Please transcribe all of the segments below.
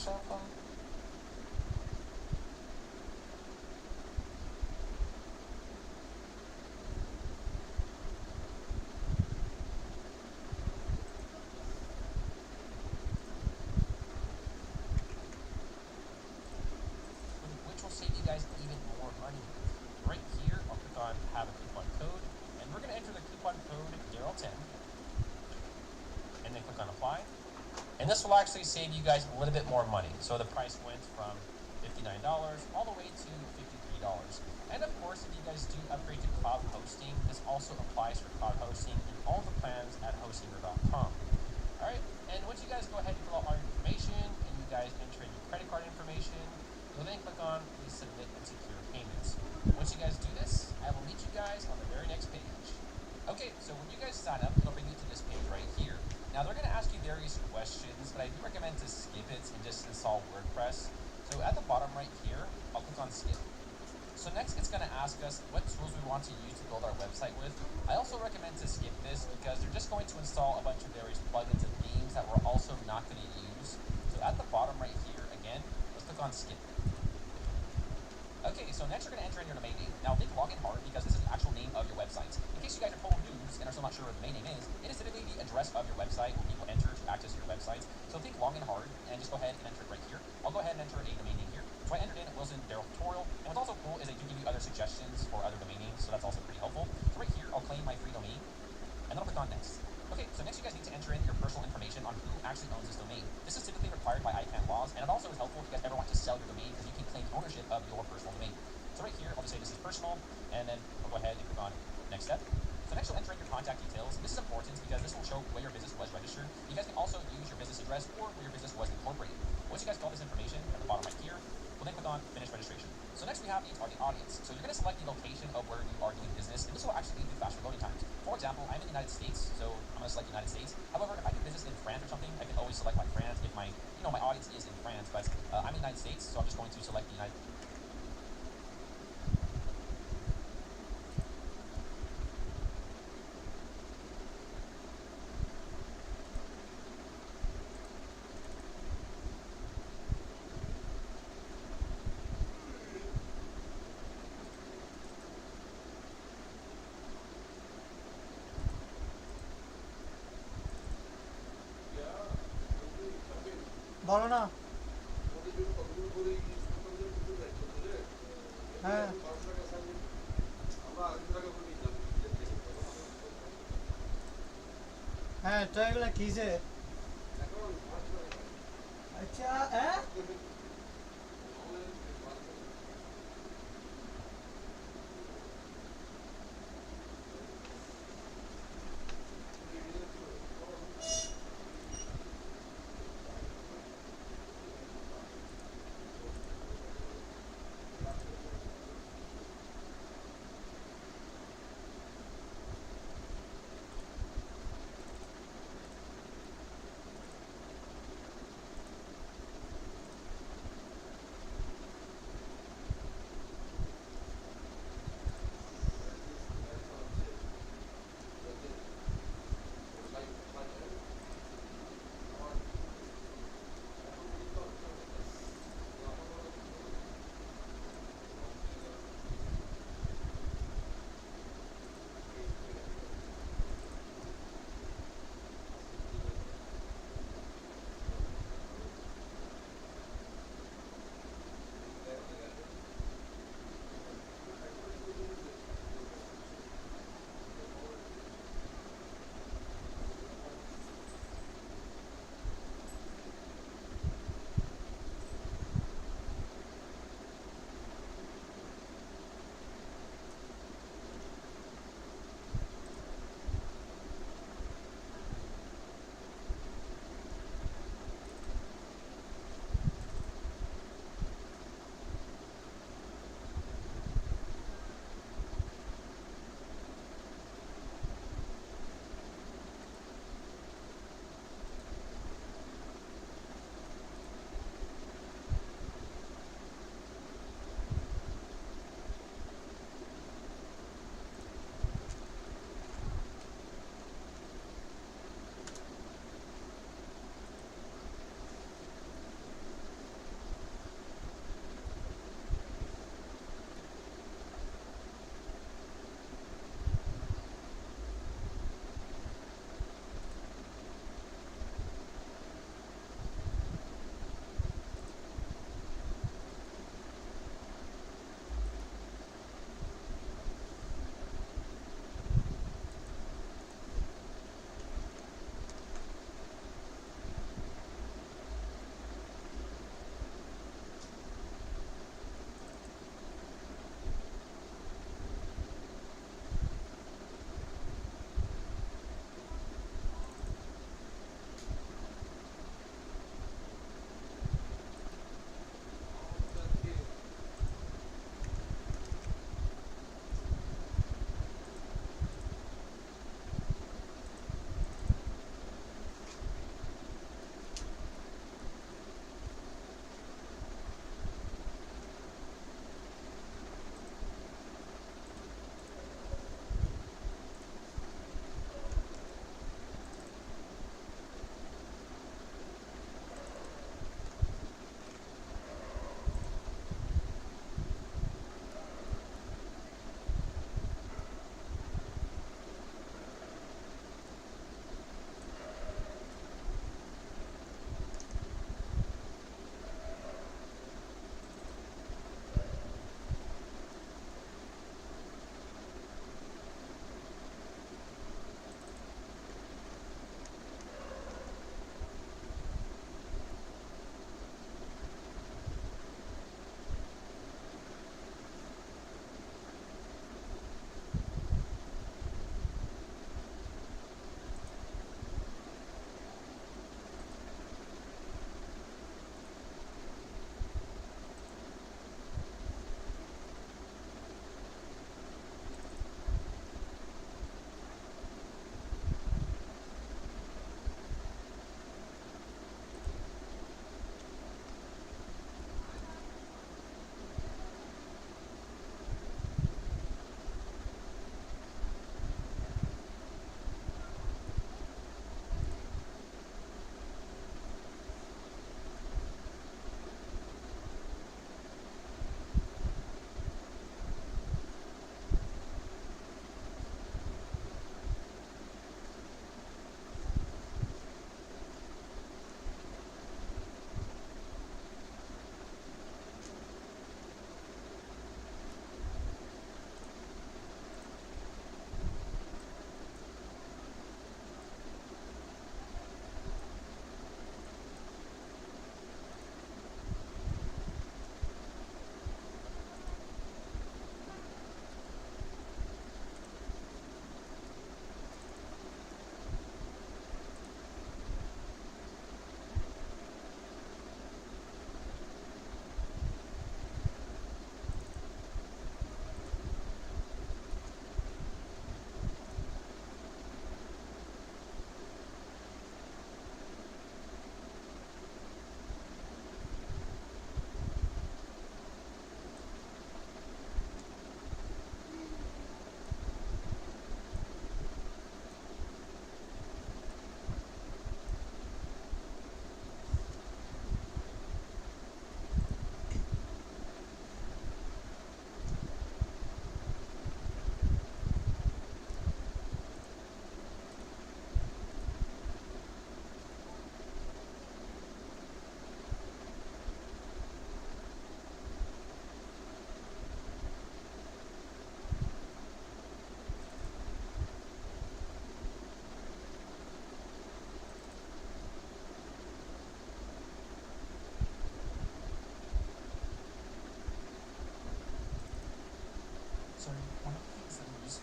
something? Which will save you guys even more money. Right here, I'll click on have a coupon code, and we're going to enter the coupon code Daryl10, and then click on apply. And this will actually save you guys a little bit more money. So the price went from $59 all the way to $53. And of course, if you guys do upgrade to cloud hosting, this also applies for cloud hosting in all the plans at hostinger.com. All right, and once you guys go ahead and fill out all your information and you guys enter in your credit card information, you'll then click on the submit and secure payments. Once you guys do this, I will meet you guys on the very next page. Okay, so when you guys sign up, it'll bring you to this page right here. Now they're going to ask you various questions, but I do recommend to skip it and just install WordPress. So at the bottom right here, I'll click on skip. So next it's going to ask us what tools we want to use to build our website with. I also recommend to skip this because they're just going to install a bunch of various plugins and themes that we're also not going to use. So at the bottom right here, again, let's click on skip. Okay, so next you're going to enter in your domain name. Now think login hard because this is the actual name of your website. In case you guys are total noobs and are still not sure what the domain name is, it is typically the address of your website where people enter to access your website. So think login hard and just go ahead and enter it right here. I'll go ahead and enter a domain name here. So I entered in Wilson Daryl Tutorial, and what's also cool is they do give you other suggestions for other domain names, so that's also pretty helpful. So right here, I'll claim my free domain, and then I'll click on next. Okay, so next you guys need to enter in your personal information on who actually owns this domain. This is typically required by ICANN laws, and it also is helpful if you guys ever want to sell your domain because you can claim ownership of your personal domain. So right here, I'll just say this is personal, and then I'll go ahead and click on next step. So next you'll enter in your contact details. This is important because this will show where your business was registered. You guys can also use your business address or where your business was incorporated. Once you guys fill out this information at the bottom right here, we'll then click on finish registration. So next we have the target audience. So you're going to select the location of where you are doing business, and this will actually lead to faster loading times. For example, I'm in the United States, so I'm going to select United States. However, if I do business in France or something, I can always select my France if my, my audience is in France. But I'm in the United States, so I'm just going to select the United. বলো না। হ্যাঁ হ্যাঁ তো এগুলা কিসে? আচ্ছা হ্যাঁ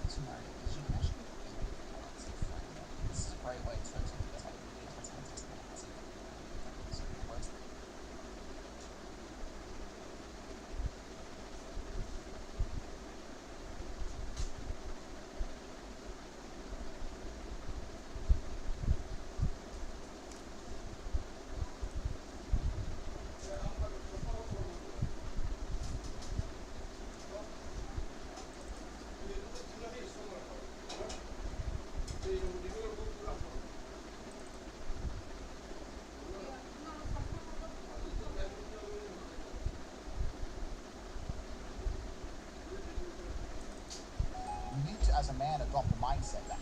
this scenario is you can actually this is a great way to get like you need to, as a man, adopt the mindset that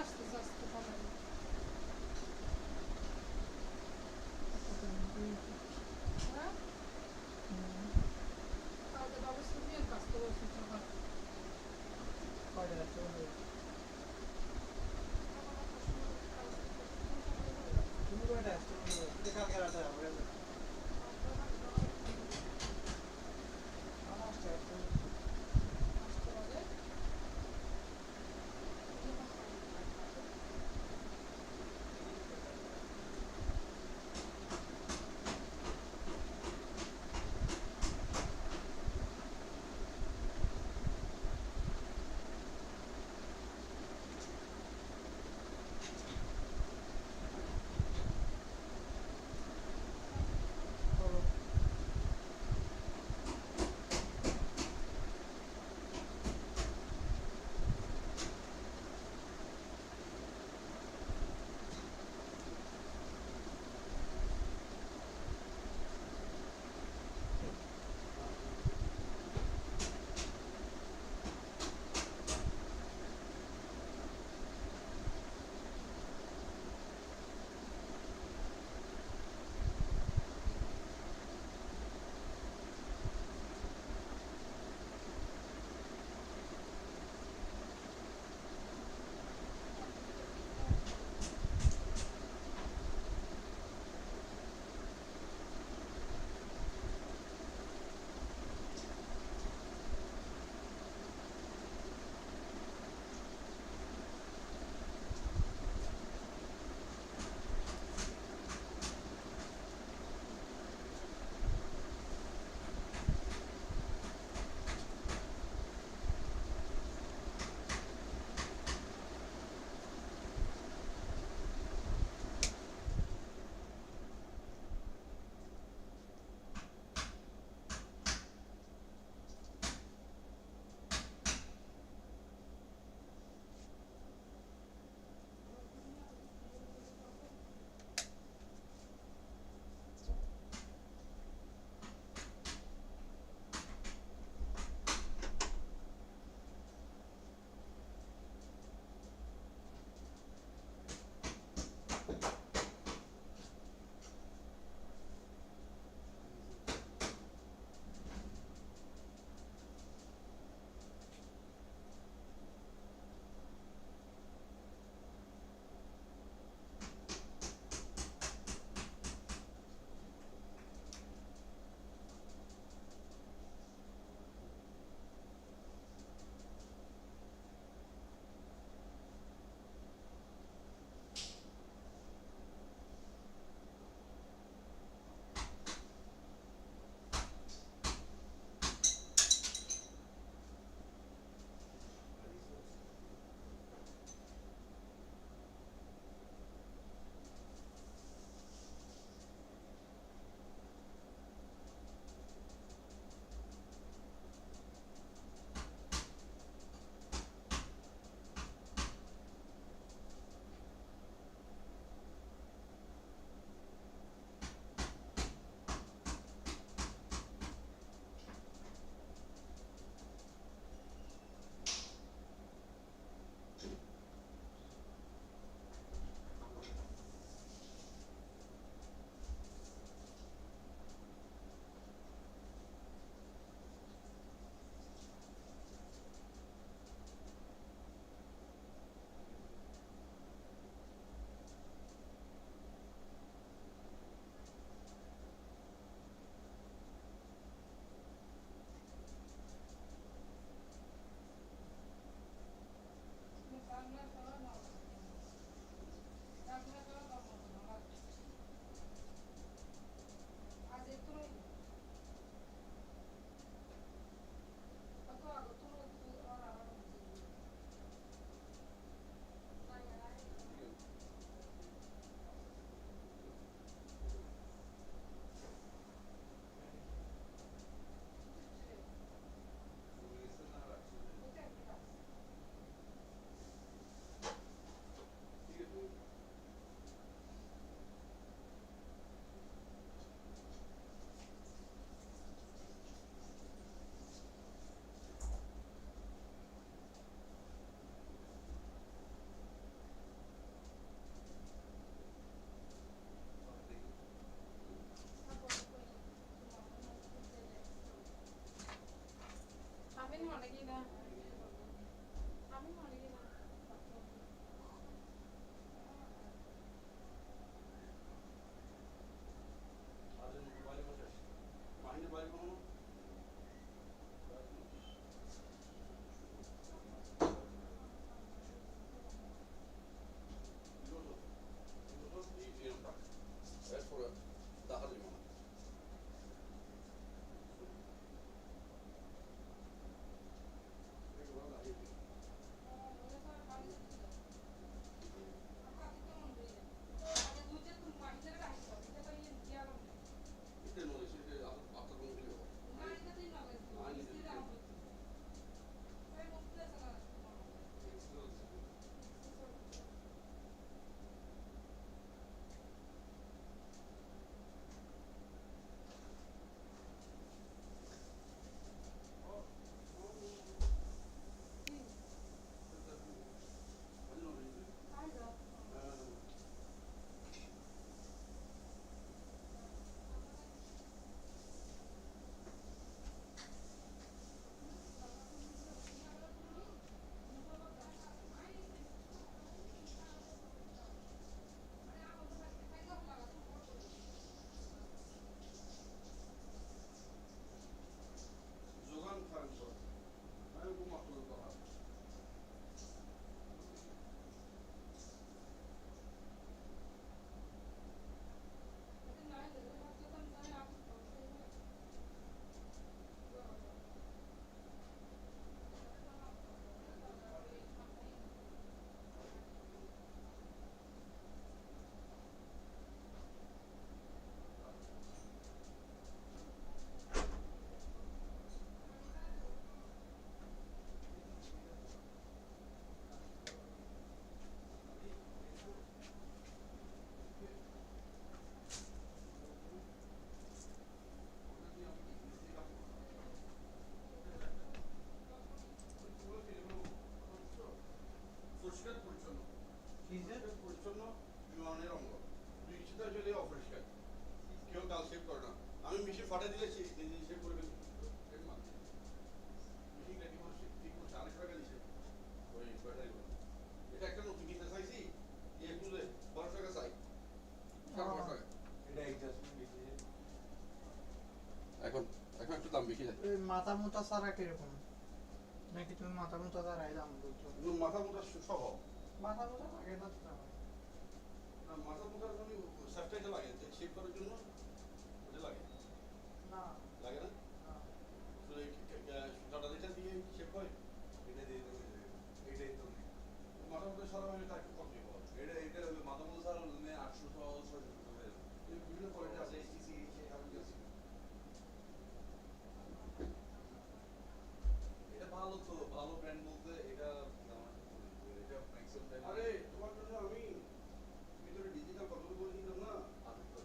আসতেছে আজকে সকালে। হ্যাঁ? কালকে তো অবশ্য বিয়ের কাজ তো বলছি সকালে। কয়টা রাখতে হবে? তুমি কয়টা আসতে হবে? কালকে রাতে হবে। আমার আসতে আসতে মালিকিনা আমি মালিকিনা আজ মোবাইলে বসে মাইন্ডে বাইরে কোনো Erfurt, da hatte ich mal. Inte något, så det är att de blir av. Nej, inte det. Zogan tanısı. Ben bu makbul daha. পরিষ্কার পরিচ্ছন্ন পরিষ্কার পরিচ্ছন্ন বিমানের অঙ্গ দুই কিছুটা চলে অপরিষ্কার কেউ কাল শেভ করে না আমি মেশিন ফাটা দিলে শেভ করে মেশিন রেডি করে ঠিক করছে 8 টাকা দিছে ওই ব্যাটারি এটা একটা নতুন কিনতে চাইছি এই তুলে 12 টাকা চাই 12 টাকা এটা অ্যাডজাস্টমেন্ট বেশি এখন এখন একটু দাম বেশি যায় এই মাথা মোটা সারা কিরকম নাকি তুমি মাথা মোটা সারাই দাম বলছো মাথা মোটা সহ মাথা মোটা লাগে না তো না মাথা মোটার জন্য সাবটাইটা লাগে শেভ করার জন্য ওটা লাগে না লাগে না না তো এই সুতাটা যেটা দিয়ে শেভ হয় এটা দিয়ে তো এটাই তো নেই মাথা মোটা সারা হলে তার একটু কম দিয়ে পাওয়া যায়। এটা মাথা মতো স্যার হলে 800 সহ 600 হয়ে যাবে এই বিভিন্ন কোয়ালিটি আছে সিসি আমি গেছি এটা ভালো তো ভালো ব্র্যান্ড বলতে এটা এটা ম্যাক্সিমাম টাইম আরে তোমার জন্য আমি ভিতরে ডিজিটাল কতগুলো বলে দিলাম না আছে তো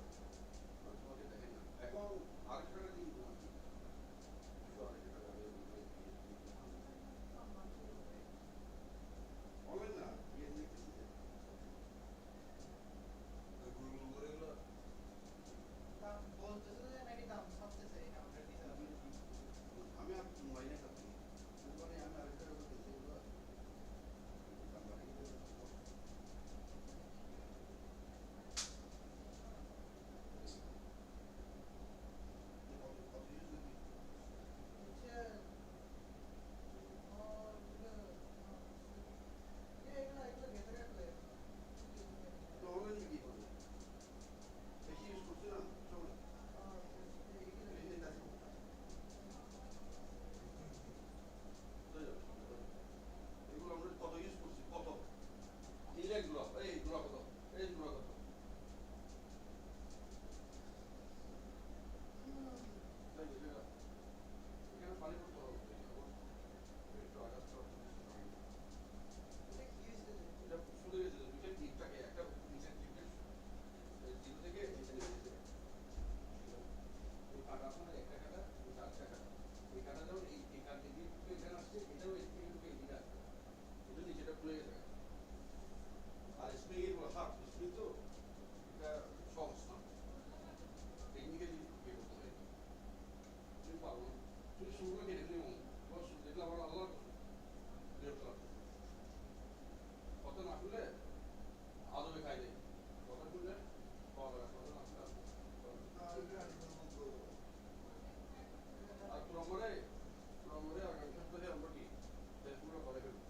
আর প্রমরে আগামী সপ্তাহে আমরা কি টেস্টগুলো করে ফেলবো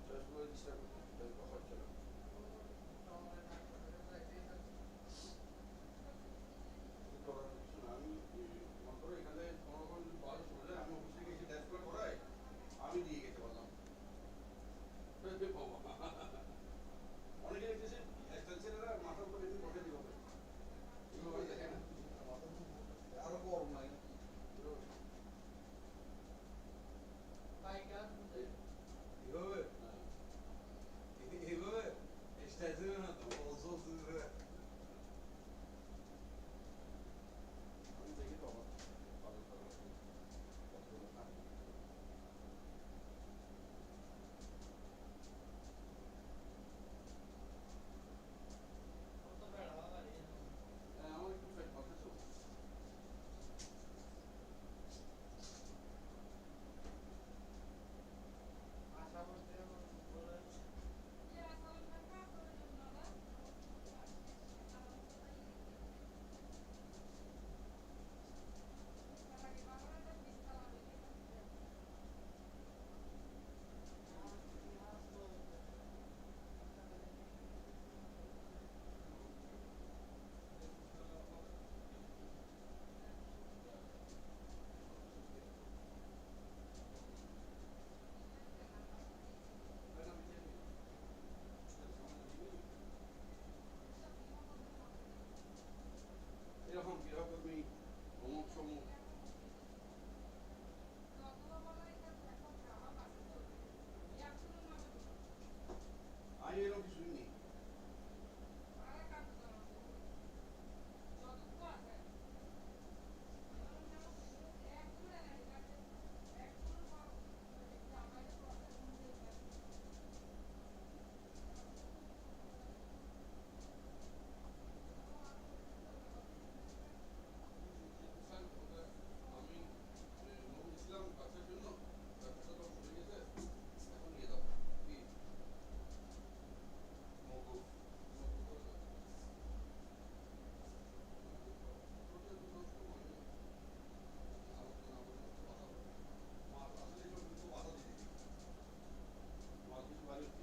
টেস্টগুলো চেষ্টা করবো টেস্টগুলো হচ্ছে না করার কিছু না আমি মনে করো এখানে কোনো রকম যদি পাওয়া যায় আমি অফিস থেকে এসে টেস্টগুলো করাই আমি দিয়ে যেতে পারলাম অনেকে দেখতেছে এক্সটেনশনেরা মাথার উপর এমনি বসে দিবে এইভাবে দেখে না আরো গরম নাই এইভাবে এইভাবে স্টাইল না তো অলসো আমি দেখি তো আমার পাগল পাগল কতগুলো থাকে আমার একটু ফেট মাথা তো আশা করতে বলে এরকম গৃহকর্মী অমুক সমুক আমি এরকম কিছুই নেই আমি নবুল ইসলাম কাছের জন্য ব্যবসাটা তো শুনে গেছে এখন নিয়ে দাও কি মগু মগু করে দাও ওটা তো নষ্ট হয় না আলোচনা আমাদের কথা মাছ আসলে সব কিন্তু বাধা দিয়ে দিবি মাছ কিছু ভালো হচ্ছে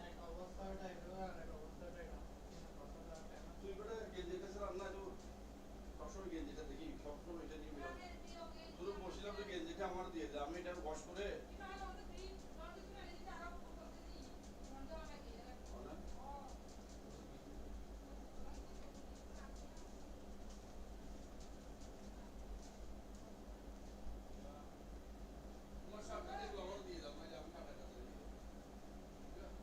এক অবস্থাটা এগুলো আর এক অবস্থাটা এটা কথাটা কেন তুই বেটা গেঞ্জির কাছে রান্না তো সবসময় গেঞ্জিটা দেখি সবসময় এটা নিয়ে বেরো শুধু বলছিলাম যে গেঞ্জিটা আমার দিয়ে দে আমি এটা ওয়াশ করে না তোমার সামনে দেখলো আমার দিয়ে দাও নাহলে আমি কাটা কাটা দিয়ে দেবো ঠিক আছে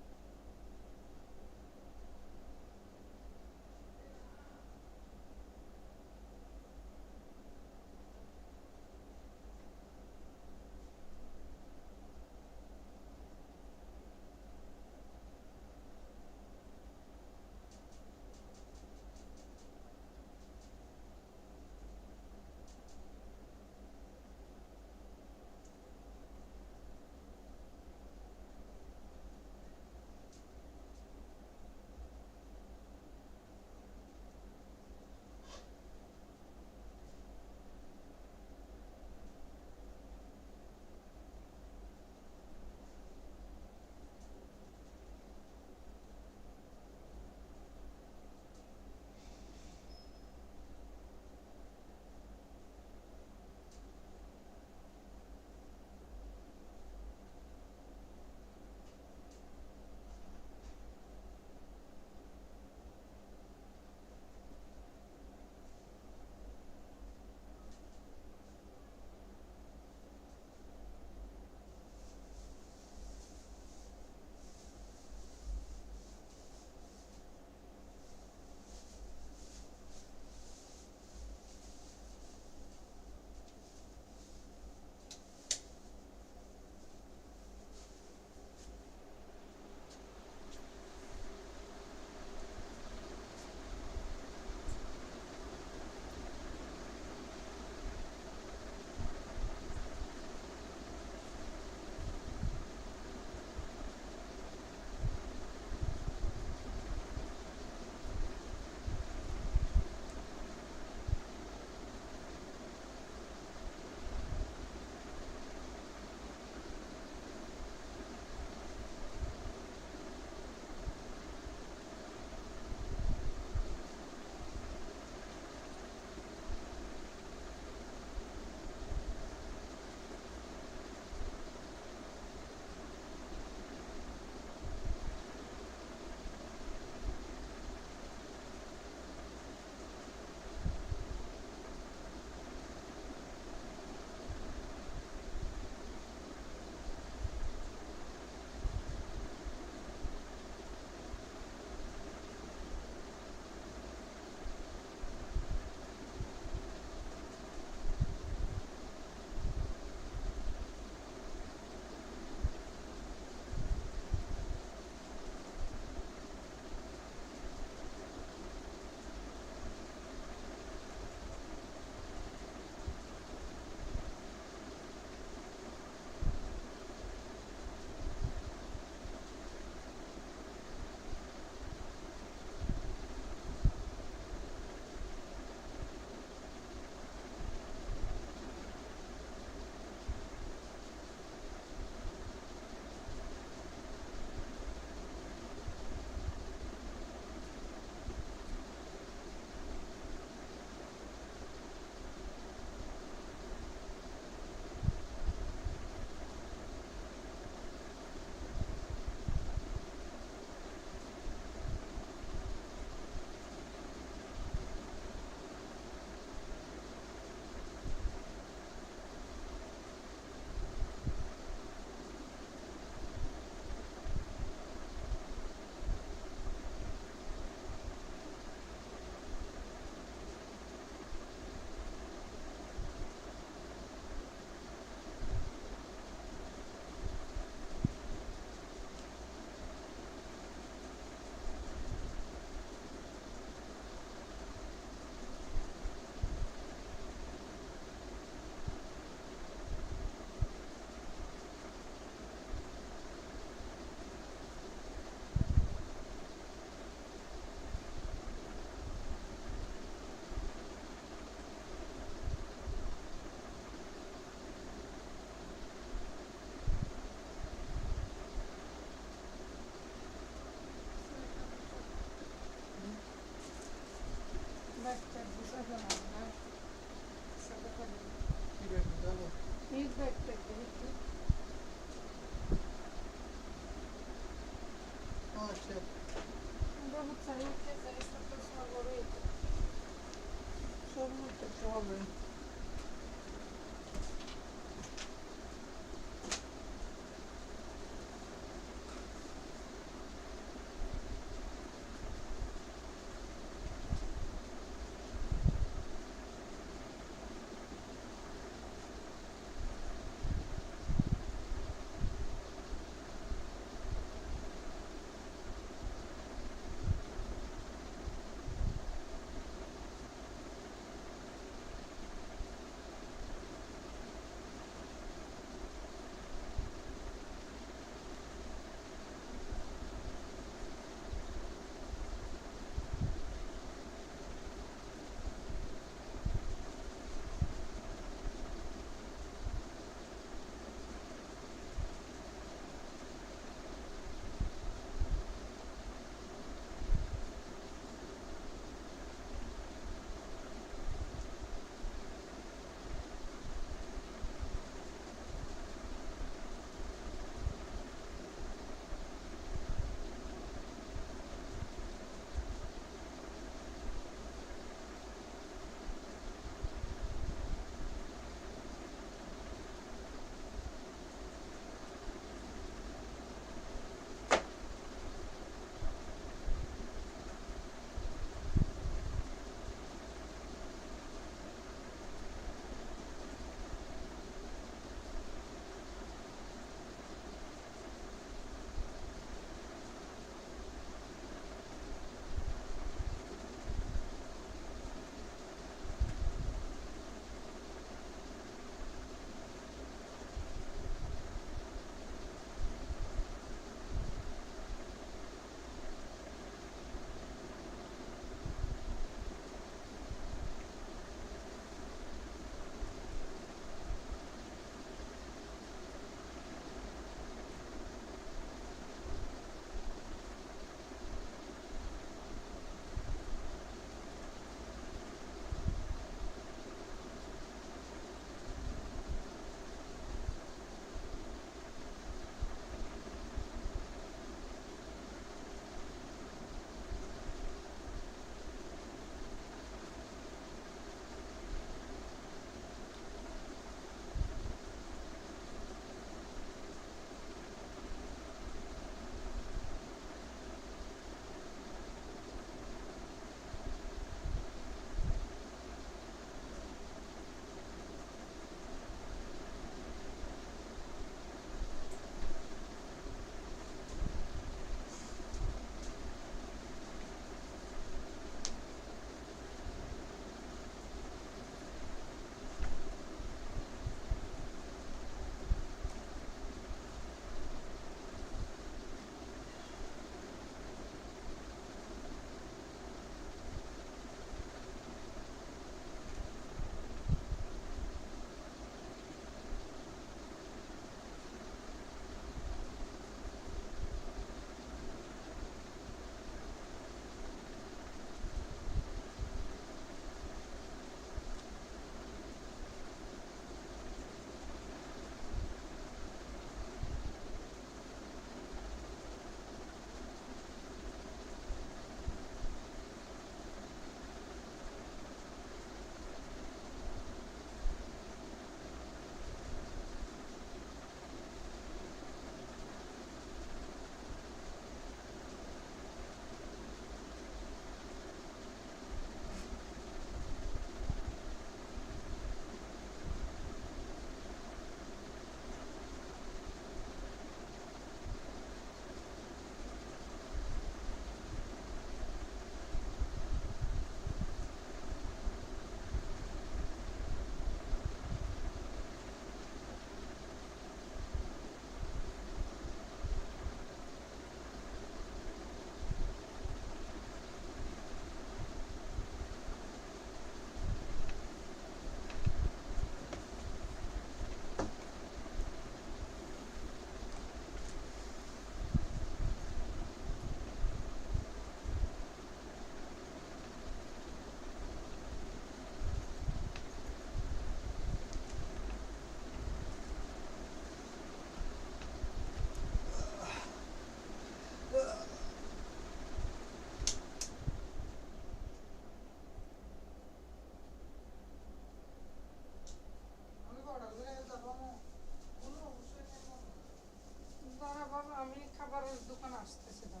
দোকান আসতেছে না।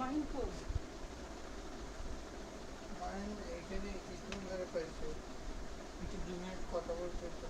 মাহিনপুর মাইন এখানে কিছুক্ষণ ধরে পেয়েছে, একটু 2 মিনিট কথা বলতে তো।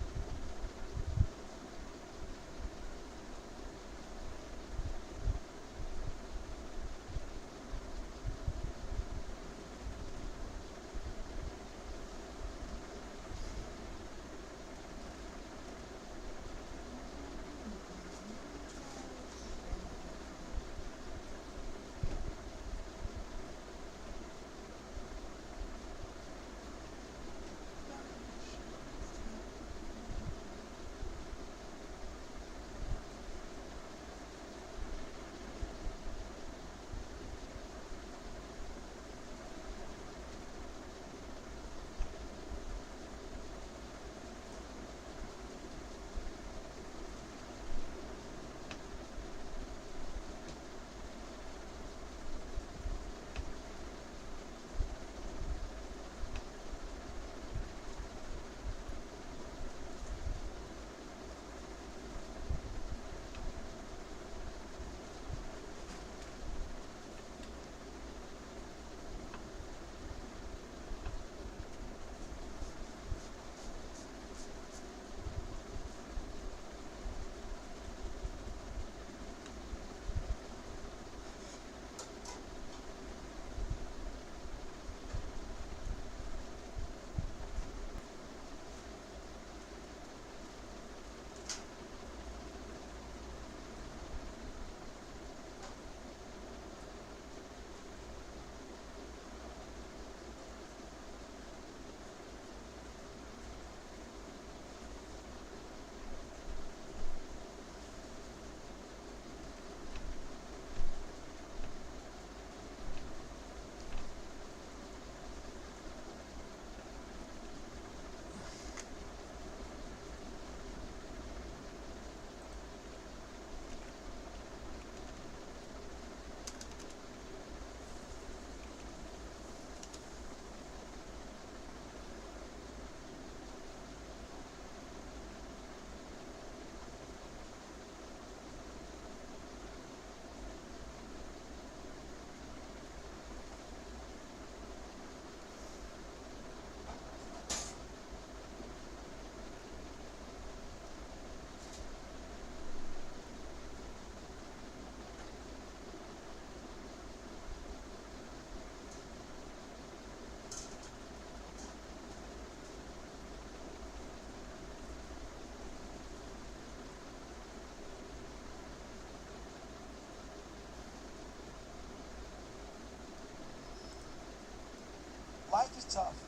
Life is tough,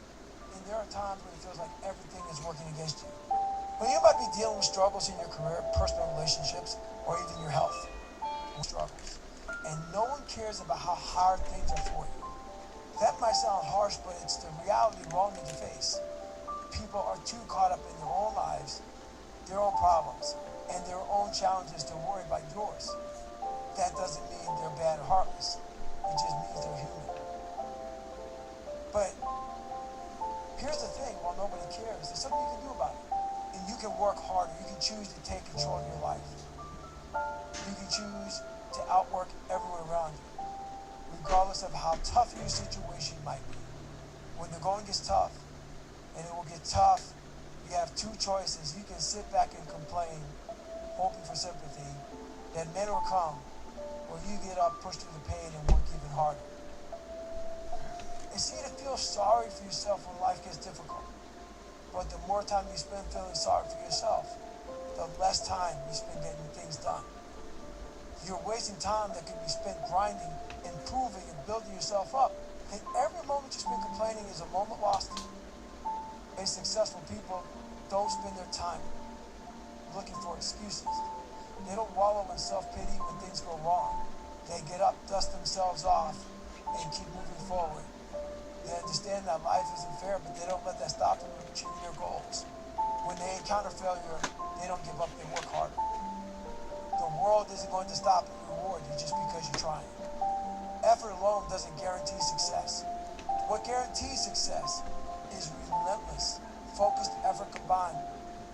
and there are times when it feels like everything is working against you. When you might be dealing with struggles in your career, personal relationships, or even your health. Struggles. And no one cares about how hard things are for you. That might sound harsh, but it's the reality we all need to face. People are too caught up in their own lives, their own problems, and their own challenges to worry about yours. That doesn't mean they're bad or heartless. It just means they're human. But here's the thing, while nobody cares, there's something you can do about it. And you can work harder. You can choose to take control of your life. You can choose to outwork everyone around you, regardless of how tough your situation might be. When the going gets tough, and it will get tough. You have two choices. You can sit back and complain, hoping for sympathy. Then men will come, or you get up, push through the pain, and work even harder. It's easy to feel sorry for yourself when life gets difficult. But the more time you spend feeling sorry for yourself, the less time you spend getting things done. You're wasting time that could be spent grinding, improving, and building yourself up. And every moment you spend complaining is a moment lost. And successful people don't spend their time looking for excuses. They don't wallow in self-pity when things go wrong. They get up, dust themselves off, and keep moving forward. They understand that life isn't fair, but they don't let that stop them from achieving their goals. When they encounter failure, they don't give up, they work harder. The world isn't going to stop and reward you just because you're trying. Effort alone doesn't guarantee success. What guarantees success is relentless, focused effort combined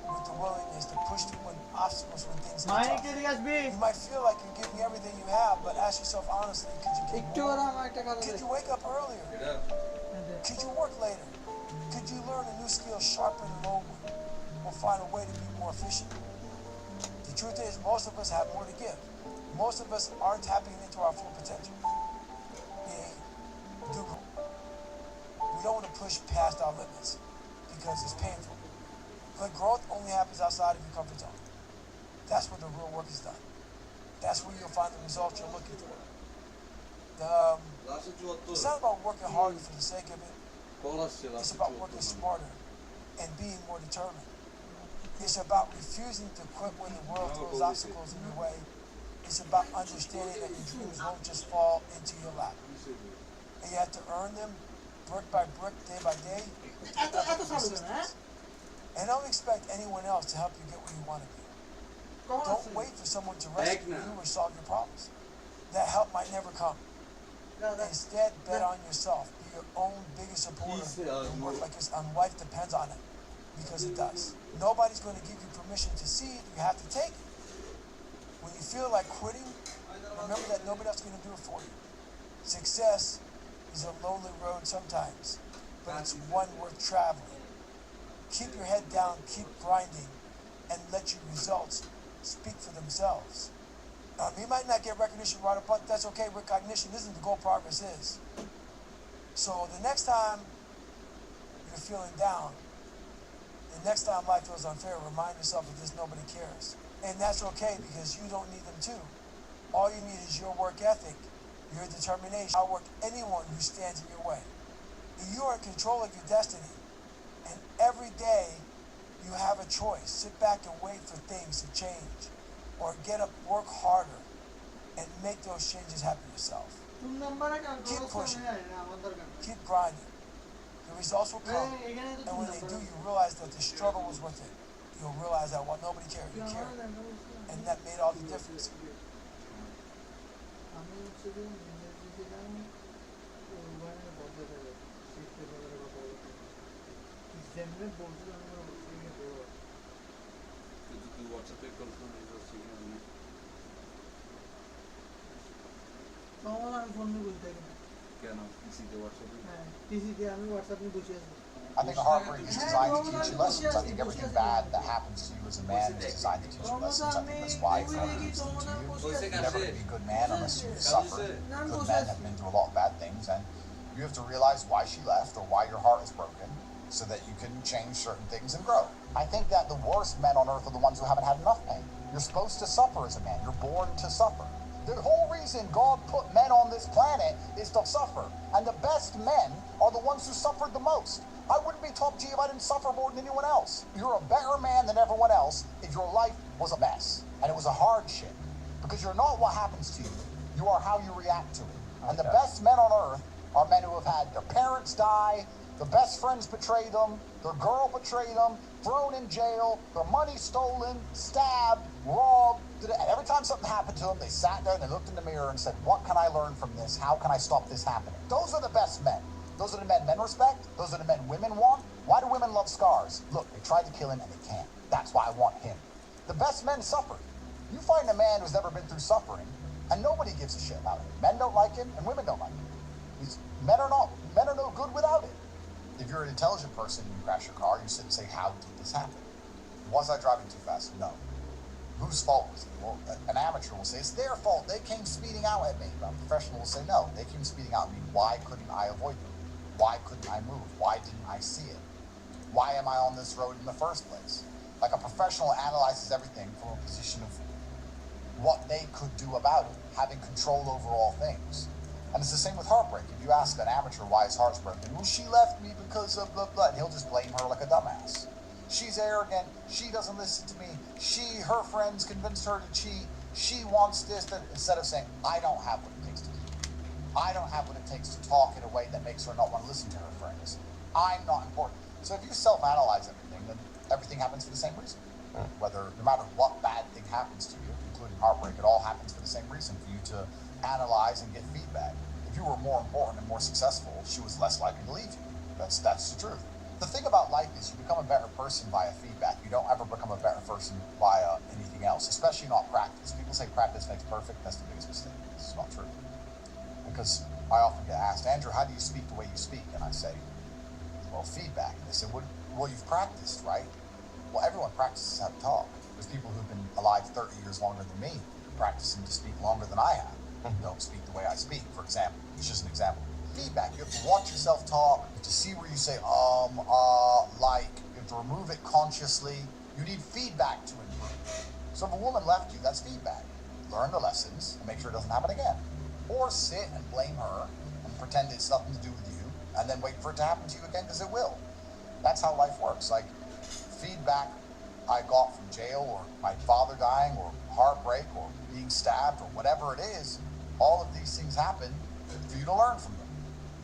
with the willingness to push through obstacles when things get mic tough. এদিকে আসবি You might feel like you're giving everything you have, but ask yourself honestly, could you give একটু more? ওরা আমার একটা কথা Could you wake up earlier? এটা Could you work later? Could you learn a new skill, sharpen an old one, or find a way to be more efficient? The truth is, most of us have more to give. Most of us aren't tapping into our full potential. We don't want to push past our limits because it's painful. But growth only happens outside of your comfort zone. That's where the real work is done. That's where you'll find the results you're looking for. লাস্টে 74 It's not about working harder for the sake of it. Call আসছে It's লাস্টে about working 74 smarter and being more determined. It's about refusing to quit when the world throws obstacles in your way. It's about understanding that your dreams won't just fall into your lap. And you have to earn them brick by brick, day by day. এত এত সামনে না And don't expect anyone else to help you get where you want to be. কখন Don't আসছে wait for someone to rescue you or solve your problems. That help might never come. Instead, bet on yourself. Be your own biggest supporter and work like your life depends on it. Because it does. Nobody's going to give you permission to see it. You have to take it. When you feel like quitting, remember that nobody else is going to do it for you. Success is a lonely road sometimes, but it's one worth traveling. Keep your head down, keep grinding, and let your results speak for themselves. You might not get recognition right up, but that's okay. Recognition isn't the goal, progress is. So the next time you're feeling down, the next time life feels unfair, remind yourself that this nobody cares. And that's okay because you don't need them too. All you need is your work ethic, your determination. Outwork anyone who stands in your way. You are in control of your destiny. And every day you have a choice. Sit back and wait for things to change. Or get up, work harder, and make those changes happen yourself. তুমি নাম্বারে কাল Keep করছ pushing. না আমার দরকার নেই। Keep grinding. The results will come. এখানে তো And তুমি when they do, number you realize that the struggle was worth it. You'll realize that while nobody cared, you cared. And that made all the difference. আমি হচ্ছে যে ইংরেজি ছিলাম ওখানে বন্ধ করে শিফটে করে কথা বলতে যেমনি বলছিলাম আমরা বলছি কিন্তু তুই হোয়াটসঅ্যাপে কল করে দিচ্ছিস আমি তখন আমি ফোন নিয়ে বলতে পারি না কেন পিসিতে হোয়াটসঅ্যাপে হ্যাঁ টিসিতে আমি হোয়াটসঅ্যাপ নিয়ে বসে আছি I think a heartbreak is designed to teach you lessons. I think everything bad that happens to you as a man is designed to teach you lessons. I think that's why God gives them to you. You're never going to be a good man unless you've suffered. Good men have been through a lot of bad things, and you have to realize why she left or why your heart is broken so that you can change certain things and grow. I think that the worst men on earth are the ones who haven't had enough pain. You're supposed to suffer as a man. You're born to suffer. The whole reason God put men on this planet is to suffer. And the best men are the ones who suffered the most. I wouldn't be top G if I didn't suffer more than anyone else. You're a better man than everyone else if your life was a mess and it was a hardship. Because you're not what happens to you. You are how you react to it. And the best men on earth are men who have had their parents die, their best friends betray them, their girl betray them, thrown in jail, their money stolen, stabbed, robbed. And every time something happened to them, they sat there and they looked in the mirror and said, what can I learn from this? How can I stop this happening? Those are the best men. Those are the men respect. Those are the men women want. Why do women love scars? Look, they tried to kill him and they can't. That's why I want him. The best men suffered. You find a man who's never been through suffering and nobody gives a shit about it. Men don't like him and women don't like him. Men are no good without it. If you're an intelligent person and you crash your car, you sit and say, how did this happen? Was I driving too fast? No. Whose fault was it? Well, an amateur will say, it's their fault. They came speeding out at me. But a professional will say, no, they came speeding out at me. Why couldn't I avoid them? Why couldn't I move? Why didn't I see it? Why am I on this road in the first place? Like, a professional analyzes everything from a position of what they could do about it, having control over all things. And it's the same with heartbreak. If you ask an amateur why his heart's broken, well, she left me because of blah, blah, and he'll just blame her like a dumbass. She's arrogant. She doesn't listen to me. Her friends convinced her to cheat. She wants this, that, instead of saying, I don't have what it takes to keep. I don't have what it takes to talk in a way that makes her not want to listen to her friends. I'm not important. So if you self-analyze everything, then everything happens for the same reason. Whether, no matter what bad thing happens to you, including heartbreak, it all happens for the same reason, for you to analyze and get feedback. If you were more important and more successful, she was less likely to leave you. That's the truth. The thing about life is you become a better person via feedback. You don't ever become a better person via anything else, especially not practice. People say practice makes perfect. That's the biggest mistake. This is not true. Because I often get asked, Andrew, how do you speak the way you speak? And I say, well, feedback. And they say, well, you've practiced, right? Well, everyone practices how to talk. There's people who've been alive 30 years longer than me, practicing to speak longer than I have. Don't speak the way I speak, for example. It's just an example. Feedback. You have to watch yourself talk, you have to see where you say, like. You have to remove it consciously. You need feedback to improve. So if a woman left you, that's feedback. Learn the lessons and make sure it doesn't happen again. Or sit and blame her and pretend it's nothing to do with you, and then wait for it to happen to you again, because it will. That's how life works. Like, feedback I got from jail, or my father dying, or heartbreak, or being stabbed, or whatever it is, all of these things happen for you to learn from them.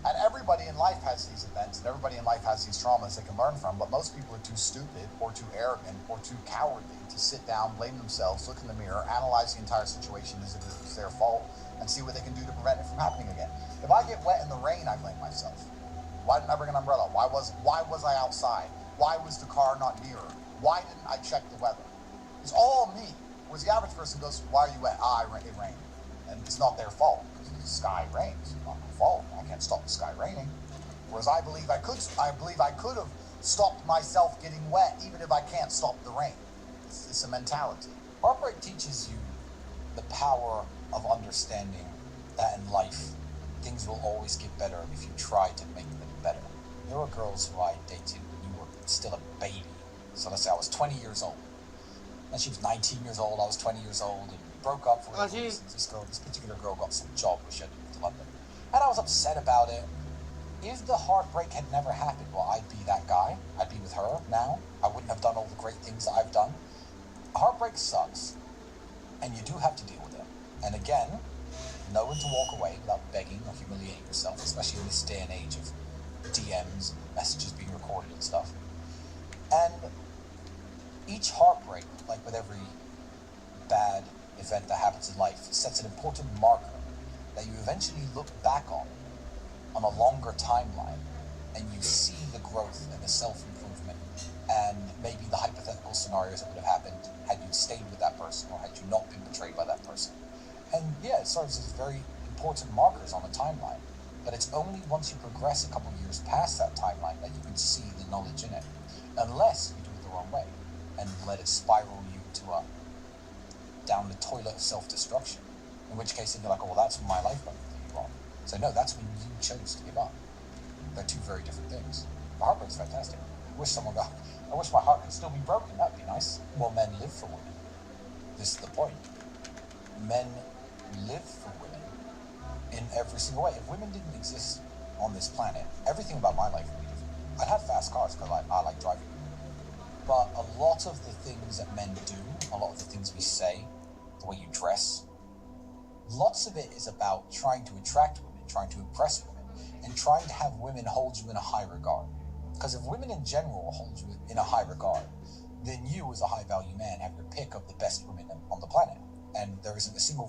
And everybody in life has these events, and everybody in life has these traumas they can learn from, but most people are too stupid, or too arrogant, or too cowardly to sit down, blame themselves, look in the mirror, analyze the entire situation as if it's their fault, and see what they can do to prevent it from happening again. If I get wet in the rain, I blame myself. Why didn't I bring an umbrella? Why was I outside? Why was the car not nearer? Why didn't I check the weather? It's all me. Whereas the average person goes, why are you wet? It rained. And it's not their fault, because the sky rains. It's not my fault. I can't stop the sky raining. Whereas I believe I could have stopped myself getting wet, even if I can't stop the rain. It's a mentality. Heartbreak teaches you the power of understanding that in life, things will always get better if you try to make them better. There were girls who I dated when you were still a baby. So let's say I was 20 years old. And she was 19 years old, I was 20 years old, and we broke up for whatever reasons. This particular girl got some job where she had to move to London. And I was upset about it. If the heartbreak had never happened, well, I'd be that guy. I'd be with her now. I wouldn't have done all the great things that I've done. Heartbreak sucks, and you do have to deal with it. And again, know when to walk away without begging or humiliating yourself, especially in this day and age of DMs and messages being recorded and stuff. And each heartbreak, like with every bad event that happens in life, sets an important marker that you eventually look back on a longer timeline, and you see the growth and the self-improvement and maybe the hypothetical scenarios that would have happened had you stayed with that person or had you not been betrayed by that person. And yeah, it serves as very important markers on a timeline, but it's only once you progress a couple of years past that timeline that you can see the knowledge in it, unless you do it the wrong way and let it spiral you to down the toilet of self-destruction, in which case then you're like, oh, well, that's when my life went completely wrong. So no, that's when you chose to give up. They're two very different things. The heartbreak's fantastic. I wish my heart could still be broken. That'd be nice. Well, men live for women. This is the point. Men live for women in every single way. If women didn't exist on this planet, everything about my life would be different. I'd have fast cars because I like driving. But a lot of the things that men do, a lot of the things we say, the way you dress, lots of it is about trying to attract women, trying to impress women, and trying to have women hold you in a high regard. Because if women in general hold you in a high regard, then you, as a high-value man, have your pick of the best women on the planet. And there isn't a single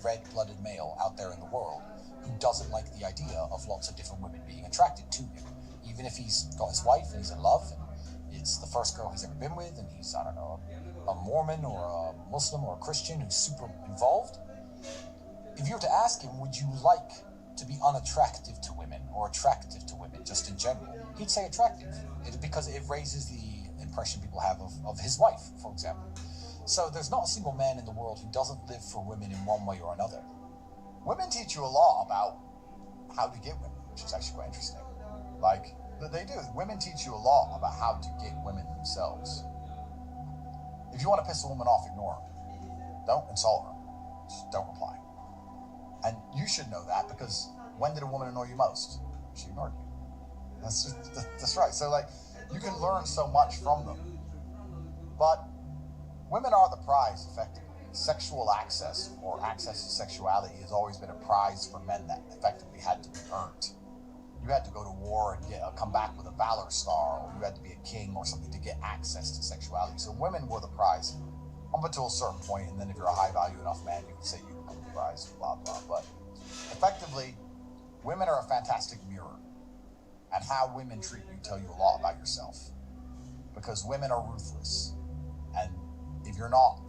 red-blooded male out there in the world who doesn't like the idea of lots of different women being attracted to him. Even if he's got his wife and he's in love, and it's the first girl he's ever been with, and he's, I don't know, a Mormon or a Muslim or a Christian who's super involved. If you were to ask him, would you like to be unattractive to women or attractive to women just in general, he'd say attractive. Because it raises the impression people have of his wife, for example. So there's not a single man in the world who doesn't live for women in one way or another. Women teach you a lot about how to get women, which is actually quite interesting. Like, they do. Women teach you a lot about how to get women themselves. If you want to piss a woman off, ignore her. Don't insult her. Just don't reply. And you should know that, because when did a woman annoy you most? She ignored you. That's right. So, like, you can learn so much from them. But women are the prize, effectively. Sexual access, or access to sexuality, has always been a prize for men that effectively had to be earned. You had to go to war and come back with a Valor Star, or you had to be a king or something to get access to sexuality. So women were the prize up until a certain point, and then if you're a high value enough man, you can say you become the prize, blah, blah. But effectively, women are a fantastic mirror. And how women treat you tell you a lot about yourself. Because women are ruthless. And if you're not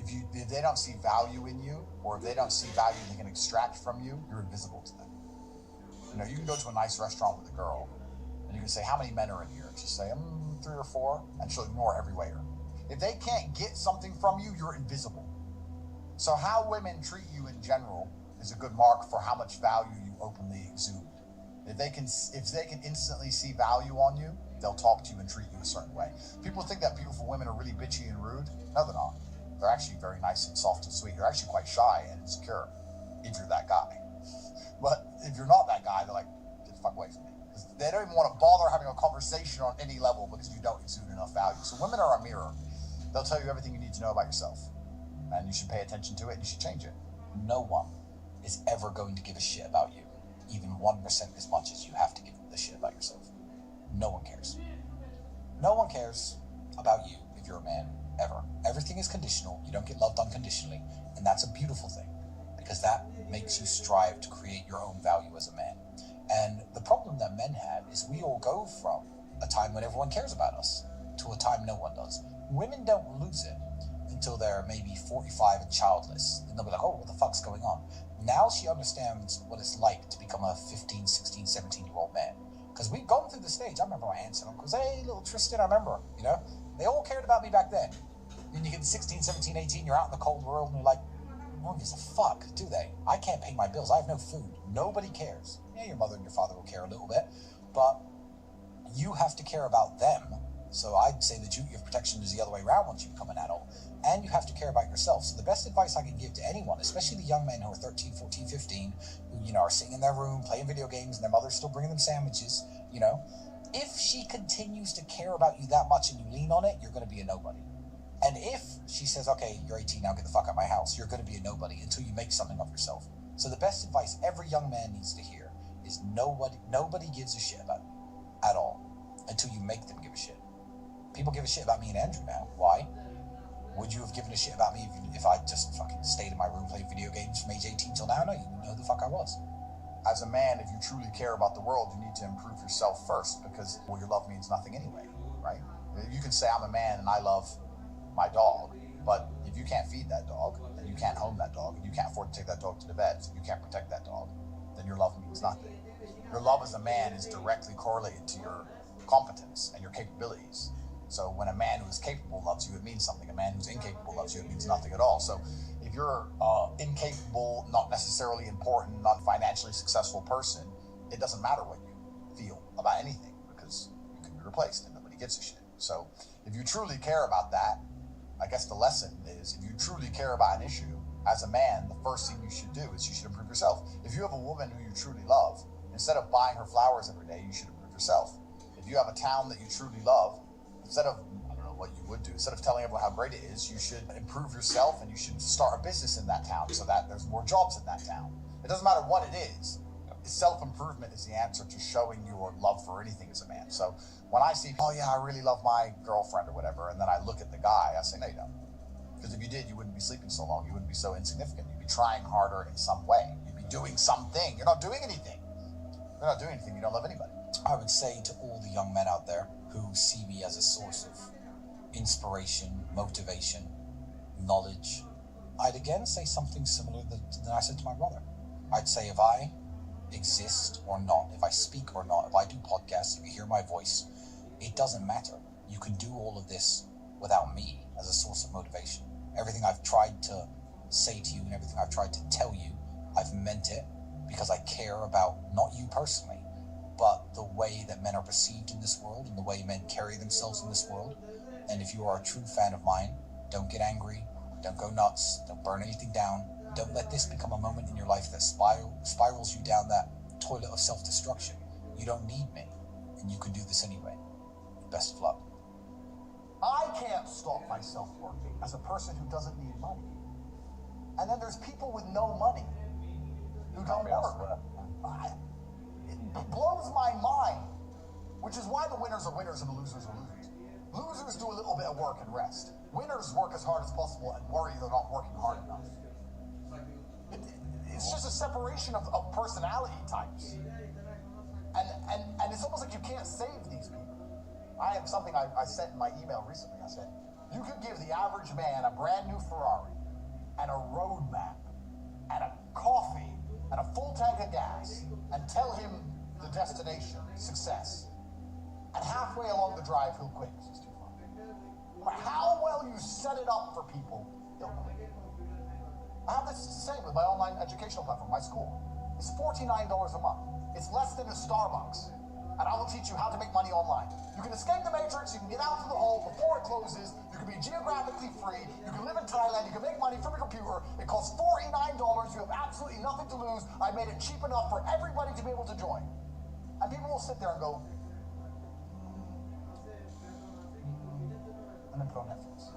if they don't see value in you, or if they don't see value they can extract from you, you're invisible to them. You know, you can go to a nice restaurant with a girl, and you can say, how many men are in here? And she'll say, 3 or 4, and she'll ignore every waiter. If they can't get something from you, you're invisible. So how women treat you in general is a good mark for how much value you openly exude. If they can instantly see value on you, they'll talk to you and treat you a certain way. People think that beautiful women are really bitchy and rude. No, they're not. They're actually very nice and soft and sweet. You're actually quite shy and insecure if you're that guy. But if you're not that guy, they're like, get the fuck away from me. They don't even want to bother having a conversation on any level because you don't exude enough value. So women are a mirror. They'll tell you everything you need to know about yourself. And you should pay attention to it and you should change it. No one is ever going to give a shit about you, even 1% as much as you have to give a shit about yourself. No one cares. No one cares about you if you're a man, ever. Everything is conditional. You don't get loved unconditionally. And that's a beautiful thing, because that makes you strive to create your own value as a man. And the problem that men have is we all go from a time when everyone cares about us to a time no one does. Women don't lose it until they're maybe 45 and childless. And they'll be like, oh, what the fuck's going on? Now she understands what it's like to become a 15, 16, 17-year-old man. Because we've gone through the stage. I remember my aunts and uncles. Hey, little Tristan, I remember. You know, they all cared about me back then. Then you get 16, 17, 18, you're out in the cold world, and you're like, no one gives a fuck, do they? I can't pay my bills. I have no food. Nobody cares. Yeah, your mother and your father will care a little bit, but you have to care about them. So I'd say the duty of protection is the other way around once you become an adult. And you have to care about yourself. So the best advice I can give to anyone, especially the young men who are 13, 14, 15, who, you know, are sitting in their room playing video games and their mother's still bringing them sandwiches, you know, if she continues to care about you that much and you lean on it, you're going to be a nobody. And if she says, okay, you're 18 now, get the fuck out of my house, you're going to be a nobody until you make something of yourself. So the best advice every young man needs to hear is nobody gives a shit about you at all until you make them give a shit. People give a shit about me and Andrew now. Why? Would you have given a shit about me if I just fucking stayed in my room playing video games from age 18 till now? No, you wouldn't know who the fuck I was. As a man, if you truly care about the world, you need to improve yourself first, because, well, your love means nothing anyway, right? You can say I'm a man and I love my dog, but if you can't feed that dog, and you can't home that dog, and you can't afford to take that dog to the vet, and you can't protect that dog, then your love means nothing. Your love as a man is directly correlated to your competence and your capabilities. So when a man who is capable loves you, it means something. A man who's incapable loves you, it means nothing at all. So if you're incapable, not necessarily important, not financially successful person, it doesn't matter what you feel about anything, because you can be replaced and nobody gives a shit. So if you truly care about that, I guess the lesson is, if you truly care about an issue, as a man, the first thing you should do is you should improve yourself. If you have a woman who you truly love, instead of buying her flowers every day, you should improve yourself. If you have a town that you truly love, instead of, I don't know what you would do, instead of telling everyone how great it is, you should improve yourself and you should start a business in that town so that there's more jobs in that town. It doesn't matter what it is. Self-improvement is the answer to showing your love for anything as a man. So when I see, oh yeah, I really love my girlfriend or whatever, and then I look at the guy, I say, no, you don't. Because if you did, you wouldn't be sleeping so long. You wouldn't be so insignificant. You'd be trying harder in some way. You'd be doing something. You're not doing anything. You're not doing anything. You don't love anybody. I would say to all the young men out there who see me as a source of inspiration, motivation, knowledge, I'd again say something similar that I said to my brother. I'd say if I exist or not, if I speak or not, if I do podcasts, if you hear my voice, it doesn't matter. You can do all of this without me as a source of motivation. Everything I've tried to say to you and everything I've tried to tell you, I've meant it because I care about not you personally, but the way that men are perceived in this world and the way men carry themselves in this world. And if you are a true fan of mine, don't get angry, don't go nuts, don't burn anything down. Don't let this become a moment in your life that spirals you down that toilet of self-destruction. You don't need me, and you can do this anyway. Best of luck. I can't stop myself working as a person who doesn't need money. And then there's people with no money who don't work. It blows my mind, which is why the winners are winners and the losers are losers. Losers do a little bit of work and rest. Winners work as hard as possible and worry they're not working hard enough. It's just a separation of personality types. And it's almost like you can't save these people. I have something I sent in my email recently. I said, you could give the average man a brand new Ferrari and a road map and a coffee and a full tank of gas and tell him the destination, success. And halfway along the drive, he'll quit. It's too far. No matter how well you set it up for people, he'll quit. I have this same with my online educational platform, my school. It's $49 a month. It's less than a Starbucks. And I will teach you how to make money online. You can escape the matrix, you can get out to the hole before it closes, you can be geographically free, you can live in Thailand, you can make money from a computer. It costs $49, you have absolutely nothing to lose. I made it cheap enough for everybody to be able to join. And people will sit there and go, and then put on Netflix.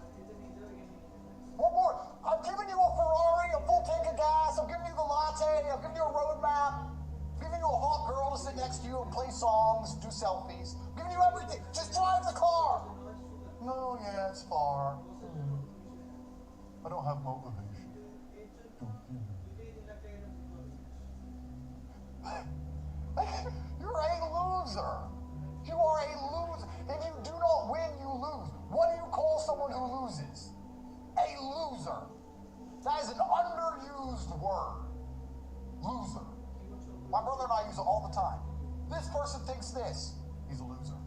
What more? I'm giving you a Ferrari, a full tank of gas, I'm giving you the latte, I'm giving you a roadmap. I'm giving you a hot girl to sit next to you and play songs, do selfies. I'm giving you everything. Just drive the car. No, yeah, it's far. I don't have motivation. You're a loser. You are a loser. If you do not win, you lose. What do you call someone who loses? A loser. That is an underused word. Loser. My brother and I use it all the time. This person thinks this. He's a loser.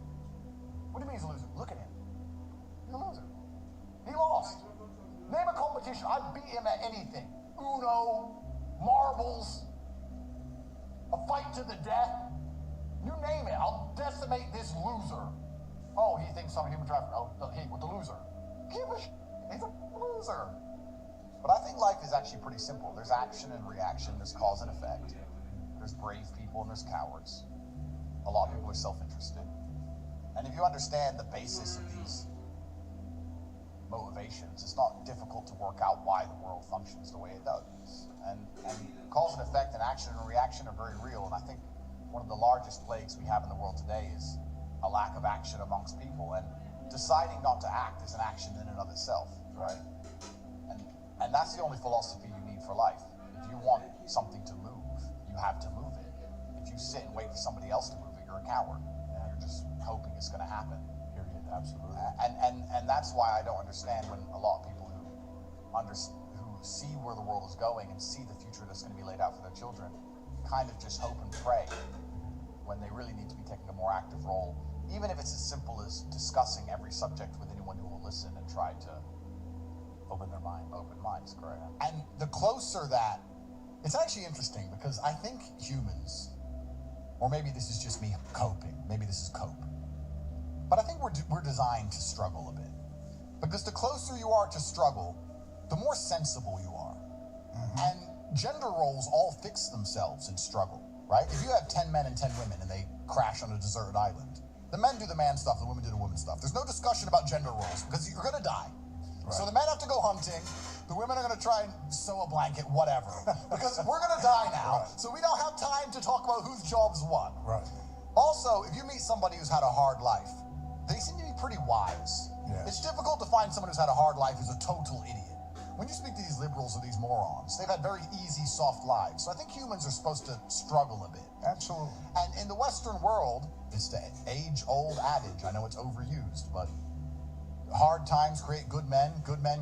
What do you mean he's a loser? Look at him. He's a loser. He lost. Name a competition. I beat him at anything. Uno, marbles, a fight to the death. You name it. I'll decimate this loser. Oh, he thinks I'm a human trafficker. Oh, he with the loser. Give a shit. He's a loser. But I think life is actually pretty simple. There's action and reaction. There's cause and effect. There's brave people and there's cowards. A lot of people are self-interested. And if you understand the basis of these motivations, it's not difficult to work out why the world functions the way it does. And cause and effect and action and reaction are very real. And I think one of the largest plagues we have in the world today is a lack of action amongst people. And deciding not to act is an action in and of itself, right? And that's the only philosophy you need for life. If you want something to move, you have to move it. If you sit and wait for somebody else to move it, you're a coward. You're just hoping it's going to happen. Period. Absolutely. And that's why I don't understand when a lot of people who see where the world is going and see the future that's going to be laid out for their children kind of just hope and pray when they really need to be taking a more active role, even if it's as simple as discussing every subject with anyone who will listen and try to open their mind. Open minds, correct. And the closer that, it's actually interesting because I think humans, or maybe this is just me coping, maybe this is cope, but I think we're designed to struggle a bit. Because the closer you are to struggle, the more sensible you are. Mm-hmm. And gender roles all fix themselves in struggle, right? If you have 10 men and 10 women and they crash on a deserted island, the men do the man stuff, the women do the woman stuff. There's no discussion about gender roles because you're gonna die. Right. So the men have to go hunting, the women are gonna try and sew a blanket, whatever, because we're gonna die now, right. So we don't have time to talk about whose job's what. Right. Also, if you meet somebody who's had a hard life, they seem to be pretty wise. Yeah. It's difficult to find someone who's had a hard life who's a total idiot. When you speak to these liberals or these morons, they've had very easy, soft lives. So I think humans are supposed to struggle a bit. Absolutely. And in the Western world, it's the age-old adage. I know it's overused, but hard times create good men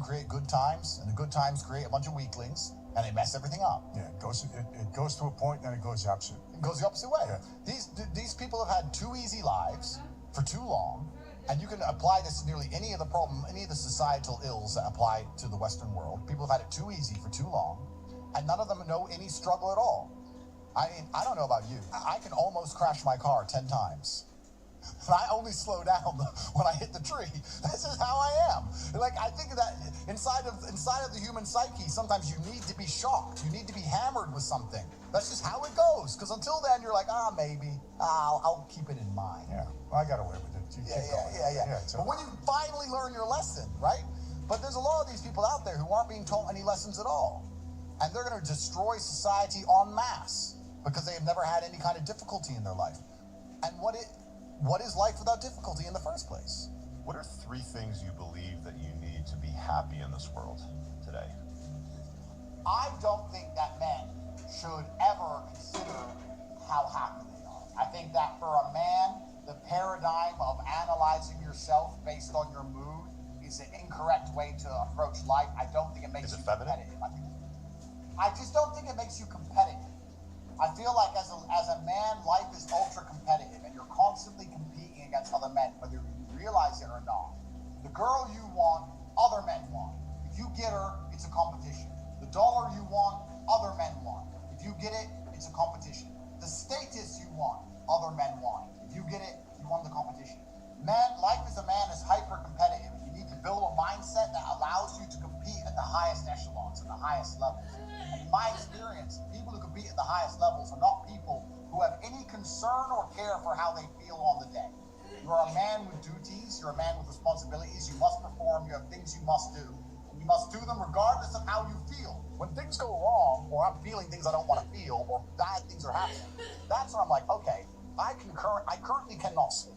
create good times, and the good times create a bunch of weaklings, and they mess everything up. Yeah, it goes to a point, then it goes the opposite. It goes the opposite way. Yeah. These people have had too easy lives for too long, and you can apply this to nearly any of the societal ills that apply to the Western world. People have had it too easy for too long, and none of them know any struggle at all. I mean, I don't know about you. I can almost crash my car 10 times. And I only slow down when I hit the tree. This is how I am. Like, I think that inside of the human psyche, sometimes you need to be shocked. You need to be hammered with something. That's just how it goes. Because until then, you're like, maybe. I'll keep it in mind. Yeah, well, I got away with it. Yeah. But when you finally learn your lesson, right? But there's a lot of these people out there who aren't being taught any lessons at all. And they're going to destroy society en masse because they have never had any kind of difficulty in their life. And what is life without difficulty in the first place? What are 3 things you believe that you need to be happy in this world today? I don't think that men should ever consider how happy they are. I think that for a man, the paradigm of analyzing yourself based on your mood is an incorrect way to approach life. I don't think it makes you competitive. I just don't think it makes you competitive. I feel like as a man, life is ultra competitive, and you're constantly competing against other men, whether you realize it or not. The girl you want, other men want. If you get her, it's a competition. The dollar you want, other men want. If you get it, it's a competition. The status you want, other men want. If you get it, you won the competition. Man, life as a man is hyper competitive. You need to build a mindset that allows you to compete at the highest echelons, at the highest levels. And in my experience, people who compete at the highest levels are not people who have any concern or care for how they feel on the day. You're a man with duties, you're a man with responsibilities, you must perform, you have things you must do. And you must do them regardless of how you feel. When things go wrong, or I'm feeling things I don't want to feel, or bad things are happening, that's when I'm like, okay, I currently cannot sleep.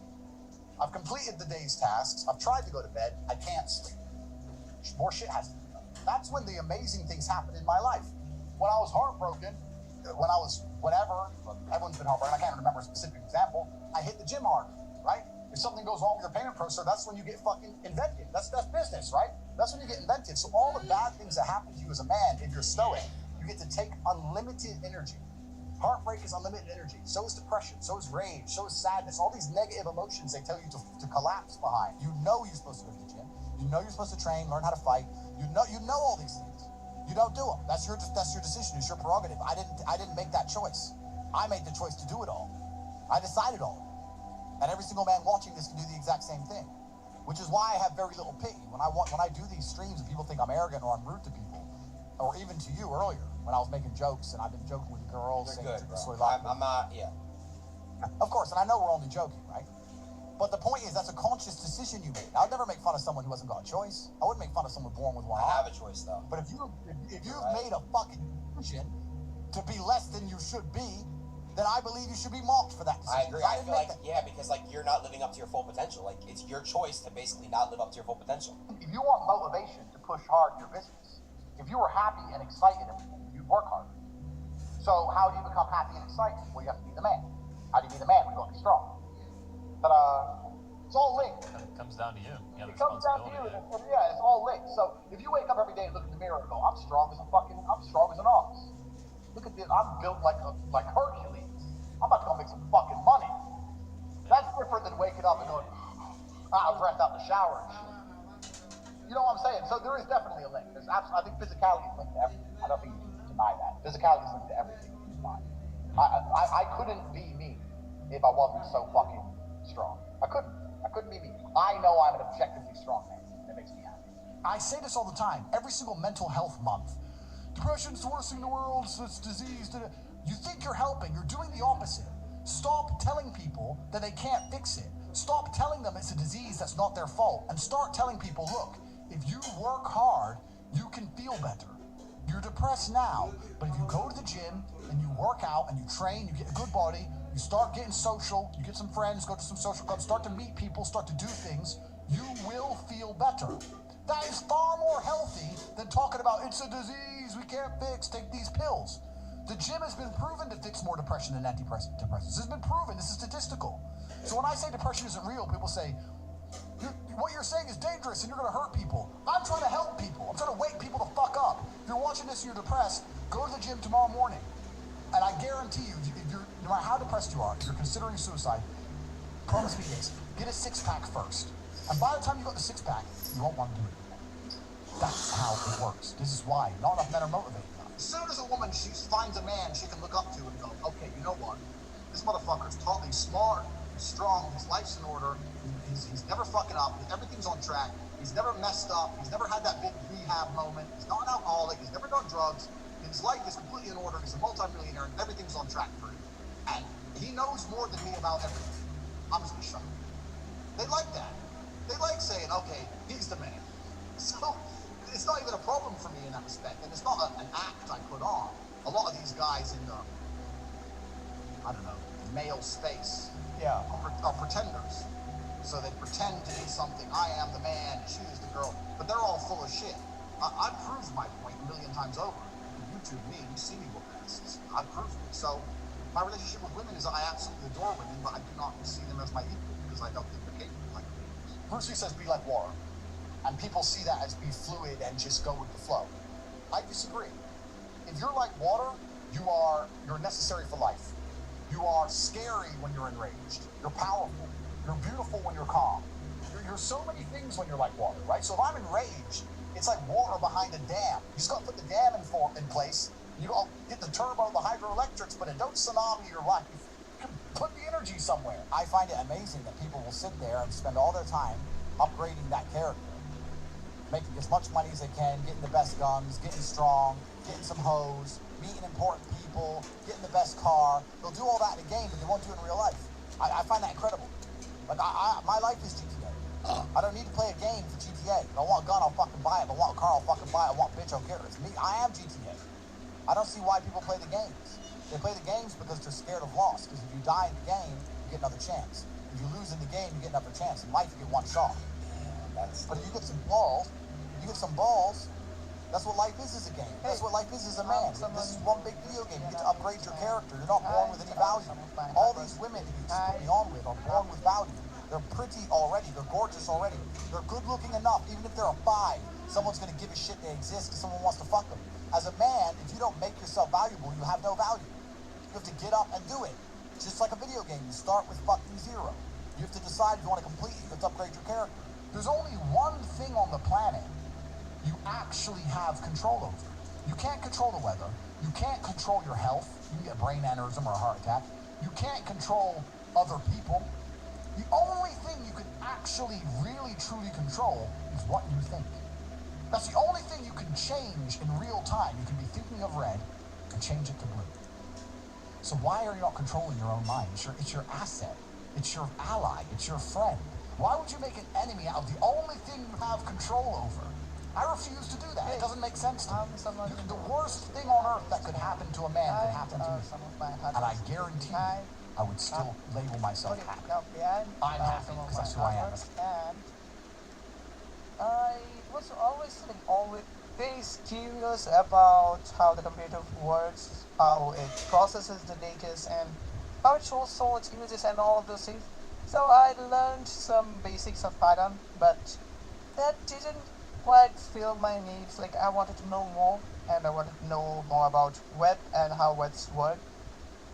I've completed the day's tasks, I've tried to go to bed, I can't sleep. More shit has to be done. That's when the amazing things happen in my life. When I was heartbroken, when I was whatever, everyone's been heartbroken, I can't remember a specific example, I hit the gym hard, right? If something goes wrong with your payment processor, that's when you get fucking invented. That's business, right? That's when you get invented. So all the bad things that happen to you as a man, if you're stoic, you get to take unlimited energy. Heartbreak is unlimited energy. So is depression, so is rage, so is sadness. All these negative emotions they tell you to collapse behind. You know you're supposed to go to the gym. You know you're supposed to train, learn how to fight. You know all these things. You don't do them. That's your decision. It's your prerogative. I didn't make that choice. I made the choice to do it all. I decided all. And every single man watching this can do the exact same thing, which is why I have very little pity when I do these streams and people think I'm arrogant or I'm rude to people, or even to you earlier when I was making jokes and I've been joking with girls. You're good, bro. I'm not. Yeah. Of course, and I know we're only joking, right? But the point is, that's a conscious decision you made. I would never make fun of someone who hasn't got a choice. I wouldn't make fun of someone born with one I arm. have a choice, though. But if you've made a fucking decision to be less than you should be, then I believe you should be mocked for that decision. I agree. I feel like, because you're not living up to your full potential. Like, it's your choice to basically not live up to your full potential. If you want motivation to push hard in your business, if you were happy and excited every day, you'd work harder. So how do you become happy and excited? Well, you have to be the man. How do you be the man? We got to be strong. But it's all linked. It comes down to you. It comes down to you, and it's all linked. So if you wake up every day and look in the mirror and go, I'm strong as an ox. Look at this. I'm built like Hercules. I'm about to go make some fucking money. That's different than waking up and going, I breath out in the shower and shit. You know what I'm saying? So there is definitely a link. I think physicality is linked to everything. I don't think you can deny that. Physicality is linked to everything in your life. I couldn't be me if I wasn't so fucking strong. I couldn't be me. I know I'm an objectively strong man. That makes me happy. I say this all the time. Every single mental health month. Depression's the worst thing in the world. It's disease. You think you're helping. You're doing the opposite. Stop telling people that they can't fix it. Stop telling them it's a disease that's not their fault. And start telling people, look, if you work hard, you can feel better. You're depressed now, but if you go to the gym and you work out and you train, you get a good body, you start getting social, you get some friends, go to some social clubs, start to meet people, start to do things, you will feel better. That is far more healthy than talking about it's a disease we can't fix, take these pills. The gym has been proven to fix more depression than antidepressants. This has been proven. This is statistical. So when I say depression isn't real, people say, what you're saying is dangerous and you're going to hurt people. I'm trying to help people. I'm trying to wake people the fuck up. you're watching this and you're depressed, go to the gym tomorrow morning. And I guarantee you, no matter how depressed you are, if you're considering suicide, promise me this, get a six-pack first. And by the time you got the six-pack, you won't want to do it. That's how it works. This is why not enough men are motivated. As soon as a woman finds a man she can look up to and go, okay, you know what? This motherfucker's totally smart, he's strong, his life's in order, he's never fucking up, everything's on track, he's never messed up, he's never had that big rehab moment, he's not an alcoholic, he's never done drugs, his life is completely in order, he's a multi-millionaire, and everything's on track for him. And he knows more than me about everything. I'm just gonna shut up. They like that. They like saying, okay, he's the man. So it's not even a problem for me in that respect, and it's not an act I put on. A lot of these guys in the, I don't know, male space, are pretenders. So they pretend to be something. I am the man, she is the girl, but they're all full of shit. I've proved my point a million times over. You YouTube me, you see me whoop asses. I've proved it. So my relationship with women is I absolutely adore women, but I do not see them as my equal because I don't think they're capable like me. Bruce Lee says be like water. And people see that as be fluid and just go with the flow. I disagree. If you're like water, you're necessary for life. You are scary when you're enraged. You're powerful. You're beautiful when you're calm. You're so many things when you're like water, right? So if I'm enraged, it's like water behind a dam. You just gotta put the dam in place. You gotta get the turbo, the hydroelectrics, but it don't tsunami your life. You can put the energy somewhere. I find it amazing that people will sit there and spend all their time upgrading that character, making as much money as they can, getting the best guns, getting strong, getting some hoes, meeting important people, getting the best car. They'll do all that in a game, but they won't do it in real life. I find that incredible. Like, my life is GTA. I don't need to play a game for GTA. If I want a gun, I'll fucking buy it. If I want a car, I'll fucking buy it. I want a bitch, I'll care. It's me. I am GTA. I don't see why people play the games. They play the games because they're scared of loss. Because if you die in the game, you get another chance. If you lose in the game, you get another chance. In life, you get one shot. But if you get some balls, that's what life is a game. That's what life is a man. This is one big video game. You get to upgrade your character. You're not born with any value. All these women that you put me on with are born with value. They're pretty already. They're gorgeous already. They're good looking enough. Even if they're a 5, someone's going to give a shit they exist because someone wants to fuck them. As a man, if you don't make yourself valuable, you have no value. You have to get up and do it. Just like a video game. You start with fucking 0. You have to decide if you want to complete it. You have to upgrade your character. There's only one thing on the planet you actually have control over. You can't control the weather. You can't control your health. You can get a brain aneurysm or a heart attack. You can't control other people. The only thing you can actually really truly control is what you think. That's the only thing you can change in real time. You can be thinking of red and change it to blue. So why are you not controlling your own mind? It's your asset. It's your ally. It's your friend. Why would you make an enemy out of the only thing you have control over? I refuse to do that. It doesn't make sense to me. The worst thing on earth that could happen to a man could happen to me. And I guarantee you, I would still label myself happy. I'm happy because that's who I am. And I was always very curious about how the computer works, how it processes the data, and how it shows its images and all of those things. So I learned some basics of Python, but that didn't quite fill my needs. Like, I wanted to know more, and I wanted to know more about web and how webs work.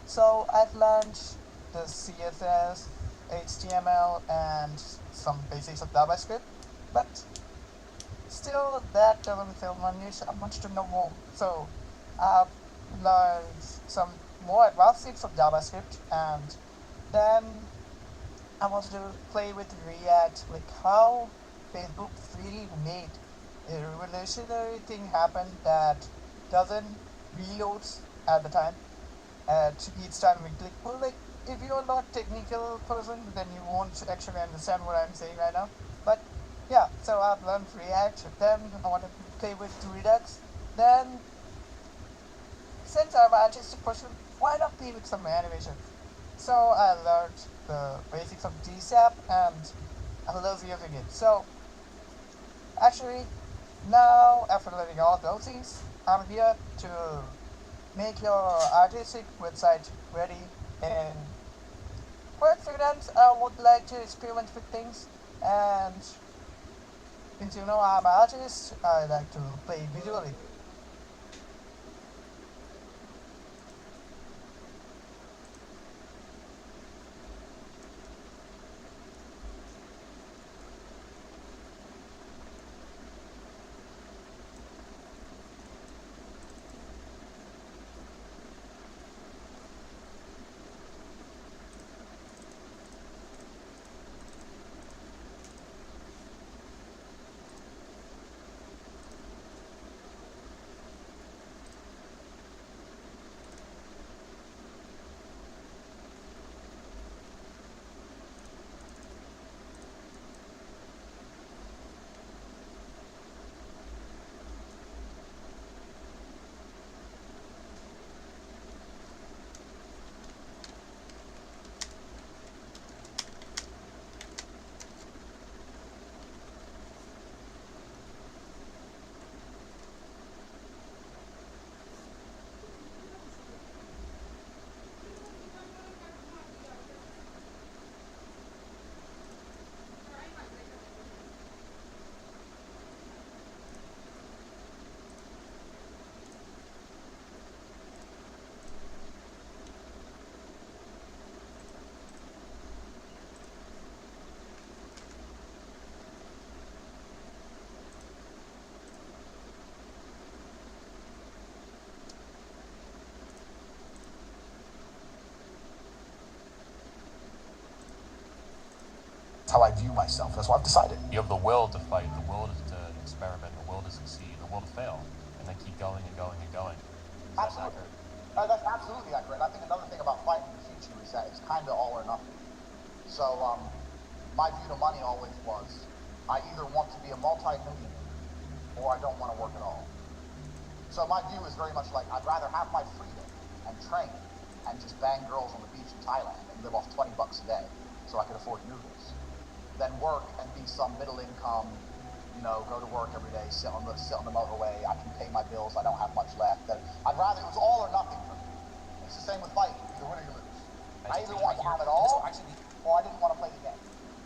So I've learned the CSS, HTML, and some basics of JavaScript, but still that doesn't fill my needs. I wanted to know more. So I've learned some more advanced things of JavaScript, and then I wanted to play with React, like how Facebook 3D made a revolutionary thing happen that doesn't reload at the time. At each time we click, well, like, if you're not a technical person, then you won't actually understand what I'm saying right now. But yeah, so I've learned React, then I wanted to play with Redux. Then, since I'm an artistic person, why not play with some animation? So I learned the basics of GSAP and I love using it. So actually, now after learning all those things, I'm here to make your artistic website ready. And for freelance, I would like to experiment with things. And since you know I'm an artist, I like to play visually. That's how I view myself. That's what I've decided. You have the will to fight, the will to experiment, the will to succeed, the will to fail, and then keep going and going and going. Absolutely. That's absolutely accurate. I think another thing about fighting in the future is that it's kind of all or nothing. So, my view to money always was, I either want to be a multi-millionaire or I don't want to work at all. So my view is very much like, I'd rather have my freedom and train and just bang girls on the beach in Thailand and live off $20 a day so I could afford noodles than work and be some middle income, go to work every day, sit on the motorway, I can pay my bills, I don't have much left. I'd rather, it was all or nothing for me. It's the same with fighting, either win or you lose. I either want to have it all, or I didn't want to play the game.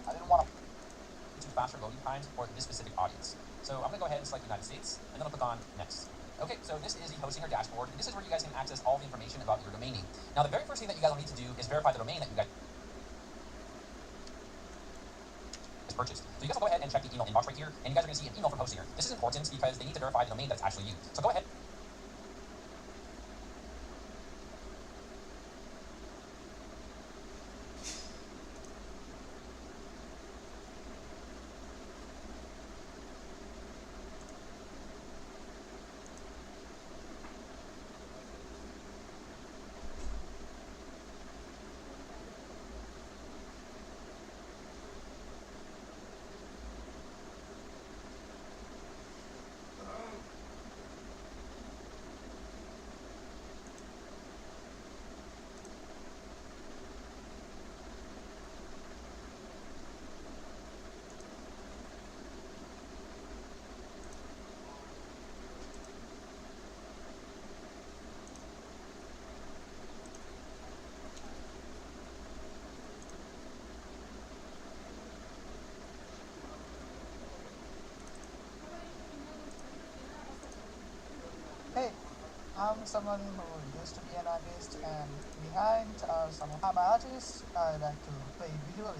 I didn't want to... faster loading times for this specific audience. So I'm going to go ahead and select United States, and then I'll click on Next. Okay, so this is the Hostinger dashboard, and this is where you guys can access all the information about your domain name. Now, the very first thing that you guys will need to do is verify the domain that you guys purchased. So you guys will go ahead and check the email inbox right here, and you guys are going to see an email from Hostinger. This is important because they need to verify the domain that's actually you. So go ahead. Hey, I'm someone who used to be an artist, and behind some of my artists, I like to play visually.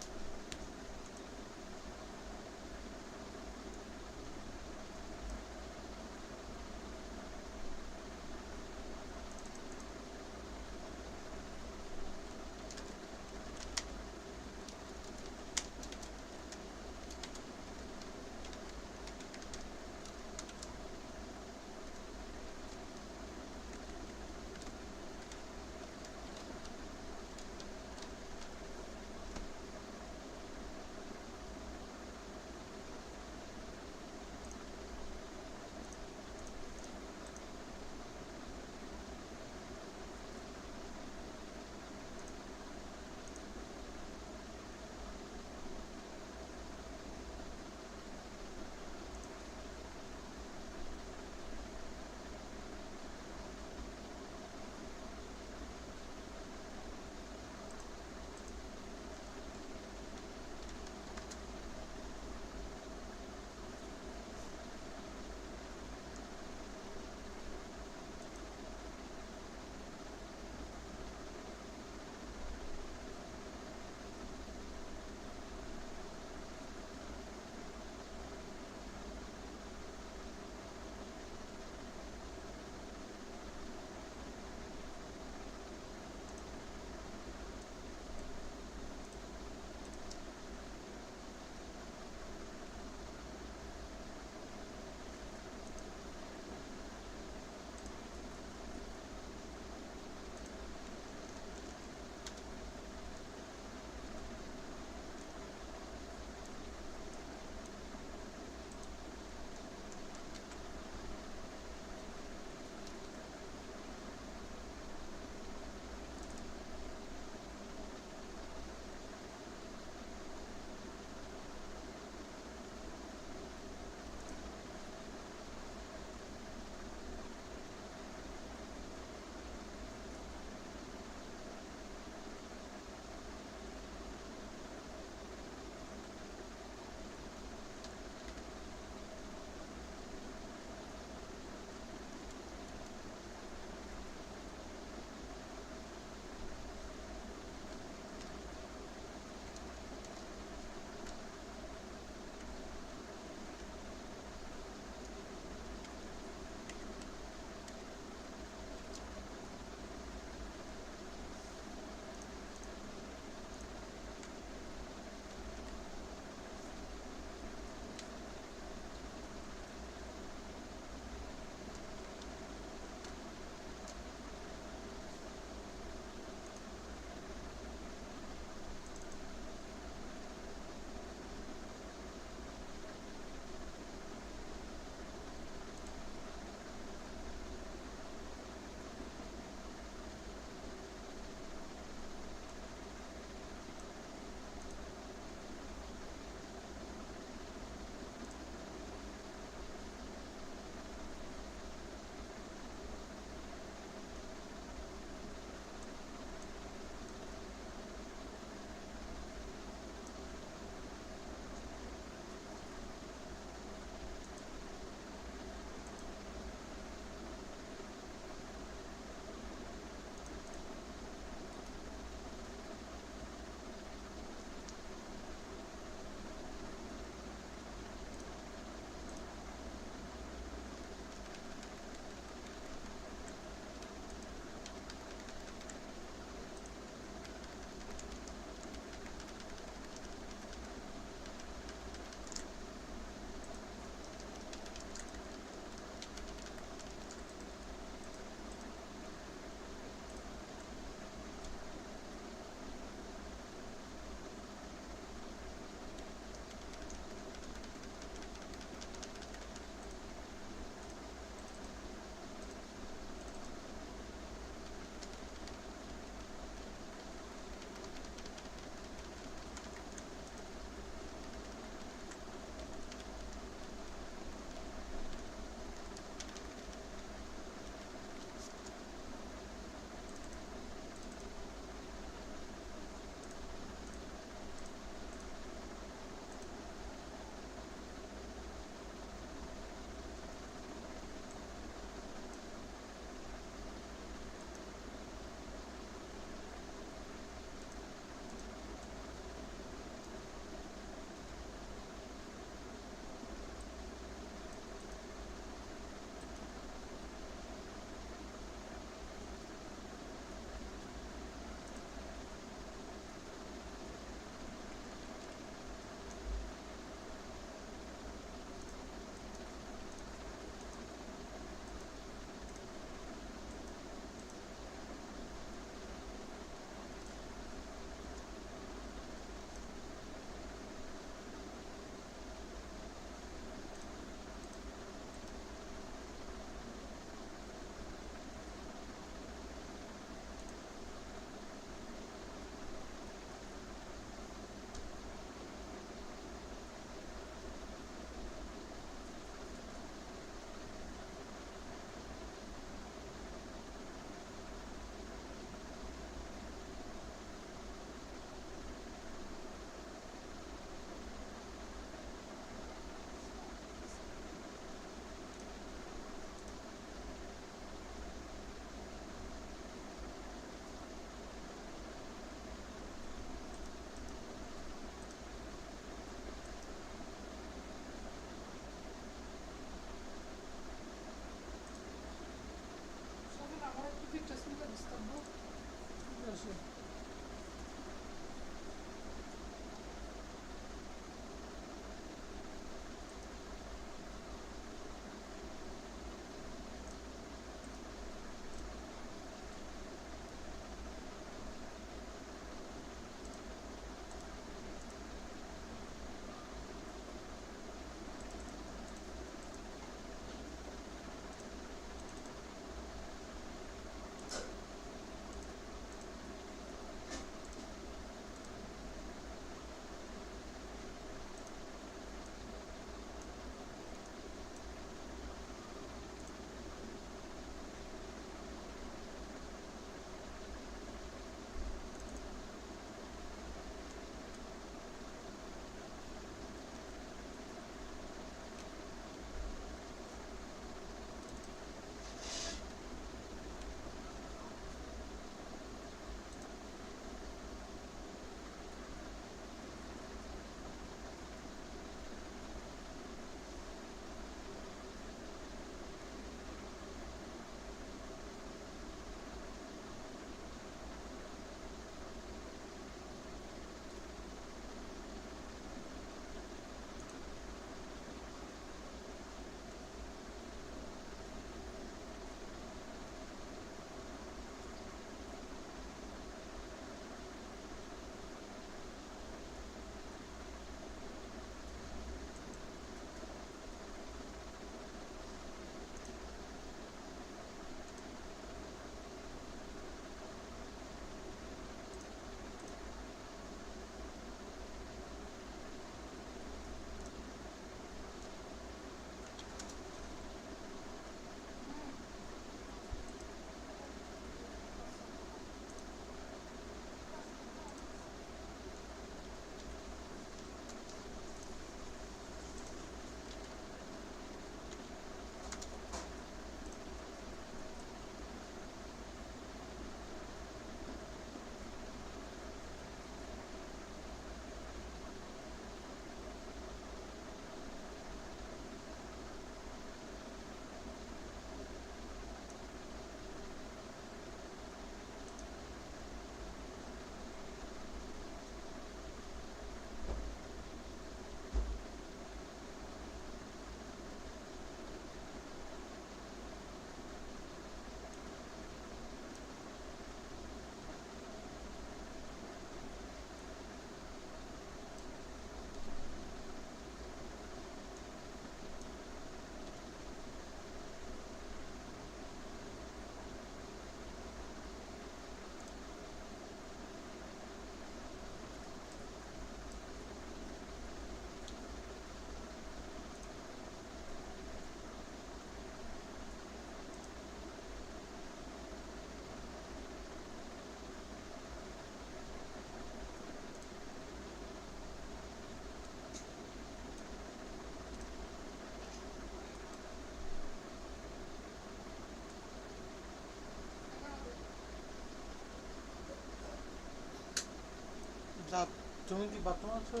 যা তুমি কি bathroom আছো?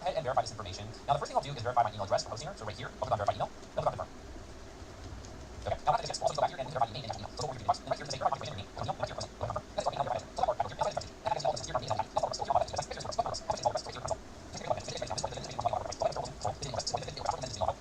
Ahead and verify this information. Now, the first thing I'll do is verify my email address for hosting her. So right here, I'll click on verify email. Then click on confirm. Okay. Now, after this, we'll also go back here and verify the name and email. So go over here to the box, and right here to say verify confirmation name, email, and right here, click on confirm. Next, I'll email verify. So I'll verify. So I can see all this here from the email. I'll also go to the pictures, pictures, pictures, pictures, right here, consult. This is your this is your this is your this is your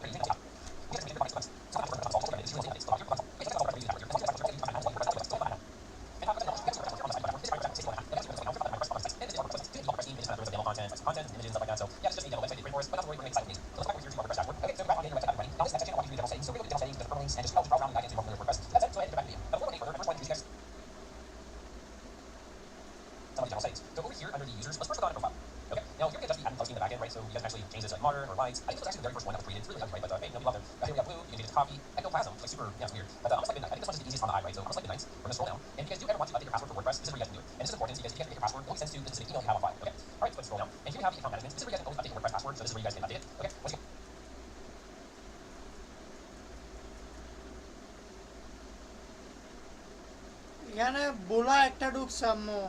content, images, stuff like that. So yeah, it's just a demo website. It's great for us, but not the way we're going to make it. So let's go back over here to our WordPress dashboard. Okay, so go back on the website up and running. Now this next section, I'll walk you through the general settings. So we're going to the general settings, the permalinks, and just how to browse around and back into your WordPress. That's it. So ahead and go back to the video. Now before we go any further, I first want to introduce you guys some of the general settings. So over here under the users, let's first click on profile. Okay, now here we can adjust the admin posting in the backend, right? So you guys can actually change this like modern or light. I think this was actually the very first one that was created. It's really ugly, right? But hey, no, we love it. Here we got blue. You can change it to coffee. Ectoplasm. It's like super, yeah, it's weird. But almost like midnight. I think this one is the easiest on the eye, right? So almost like midnight. We're gonna scroll down. And if you guys do ever want to update your password for WordPress, this is where you guys can do it. And this is important because you guys get your password. It only sends to the specific email you have on file. Okay. All right, so let's scroll down. And here we have the account management. This is where you guys can always update your WordPress password. So this is where you guys can update it. Okay. Once you এখানে বোলা একটা ঢুকছে আম্মু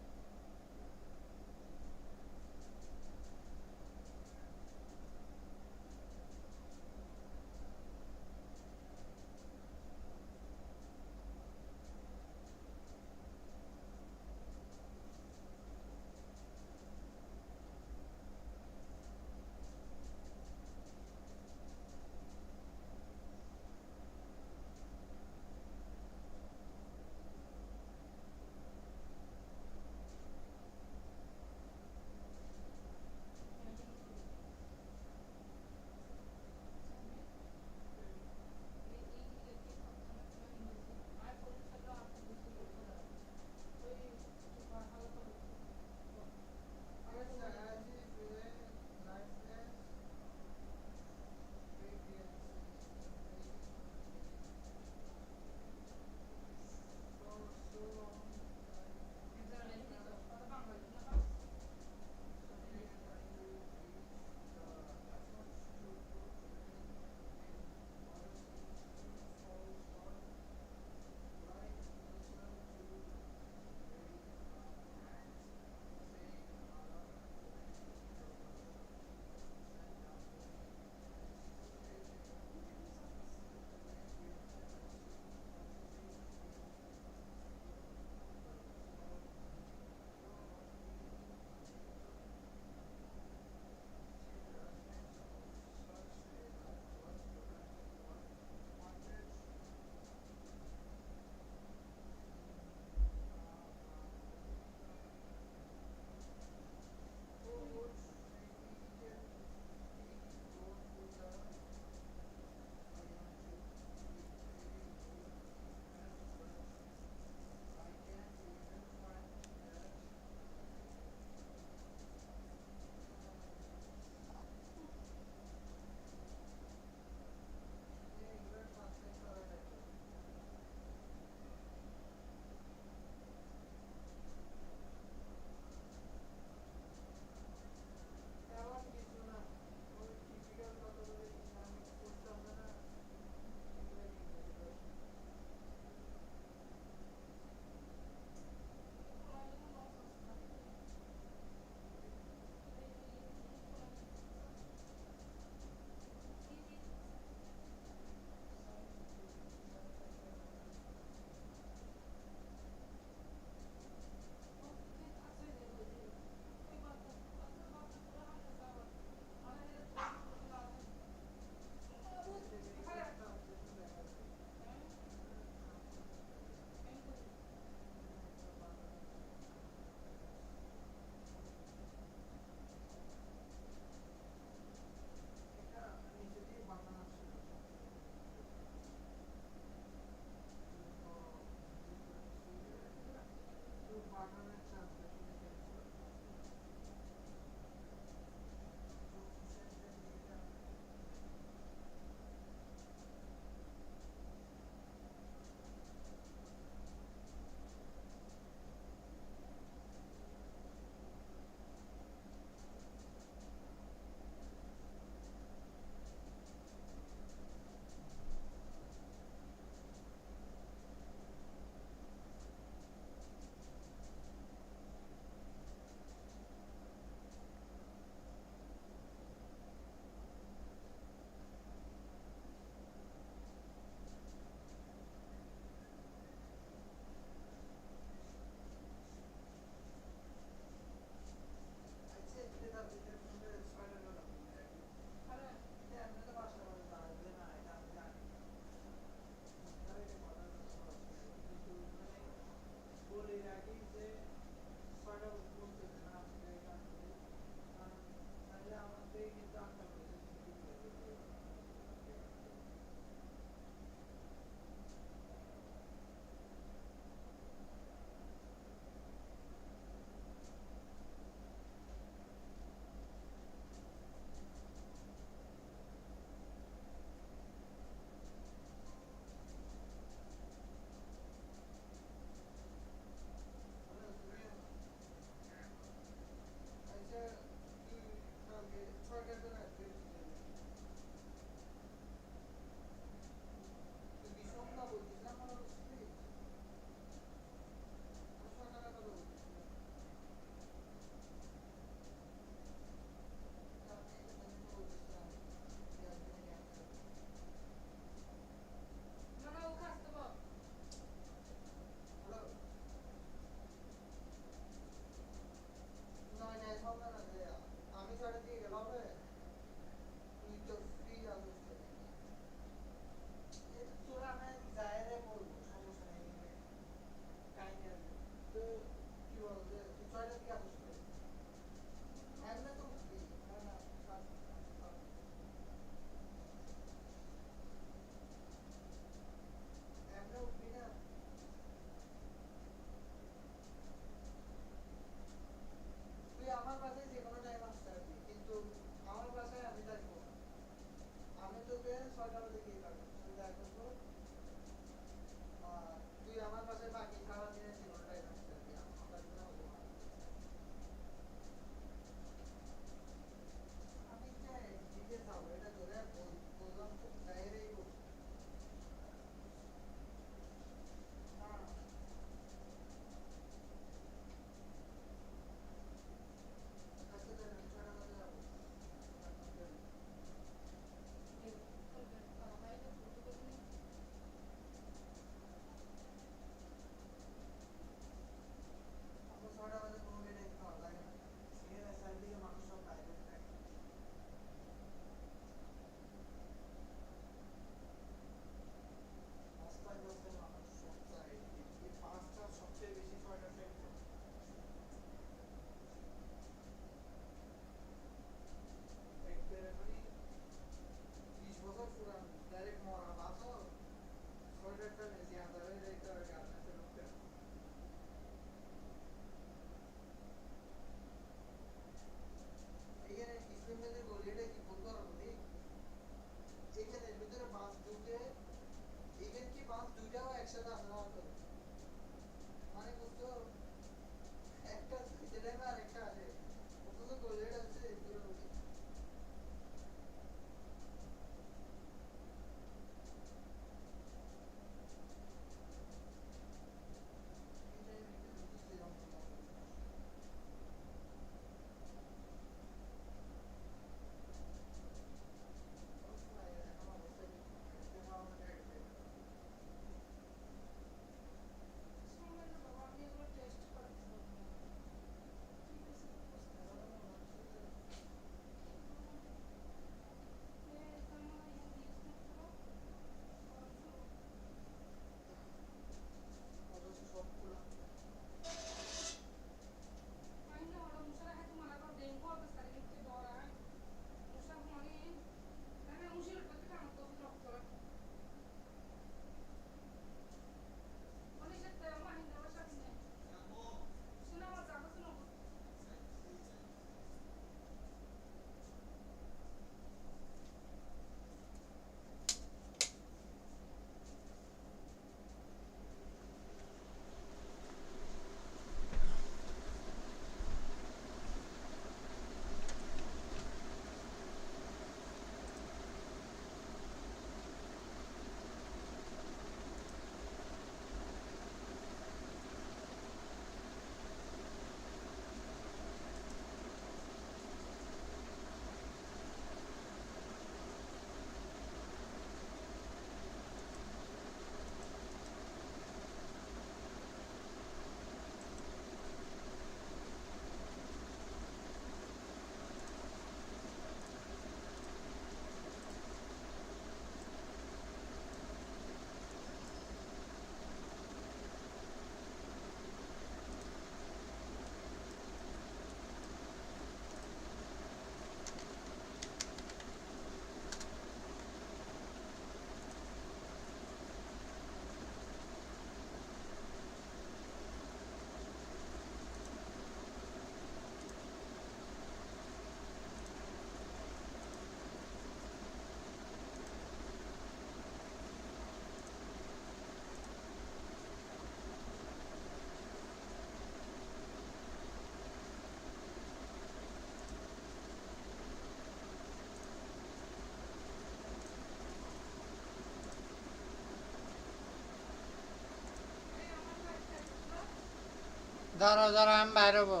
দাঁড়াও দাঁড়াও আমি বাইরে হবো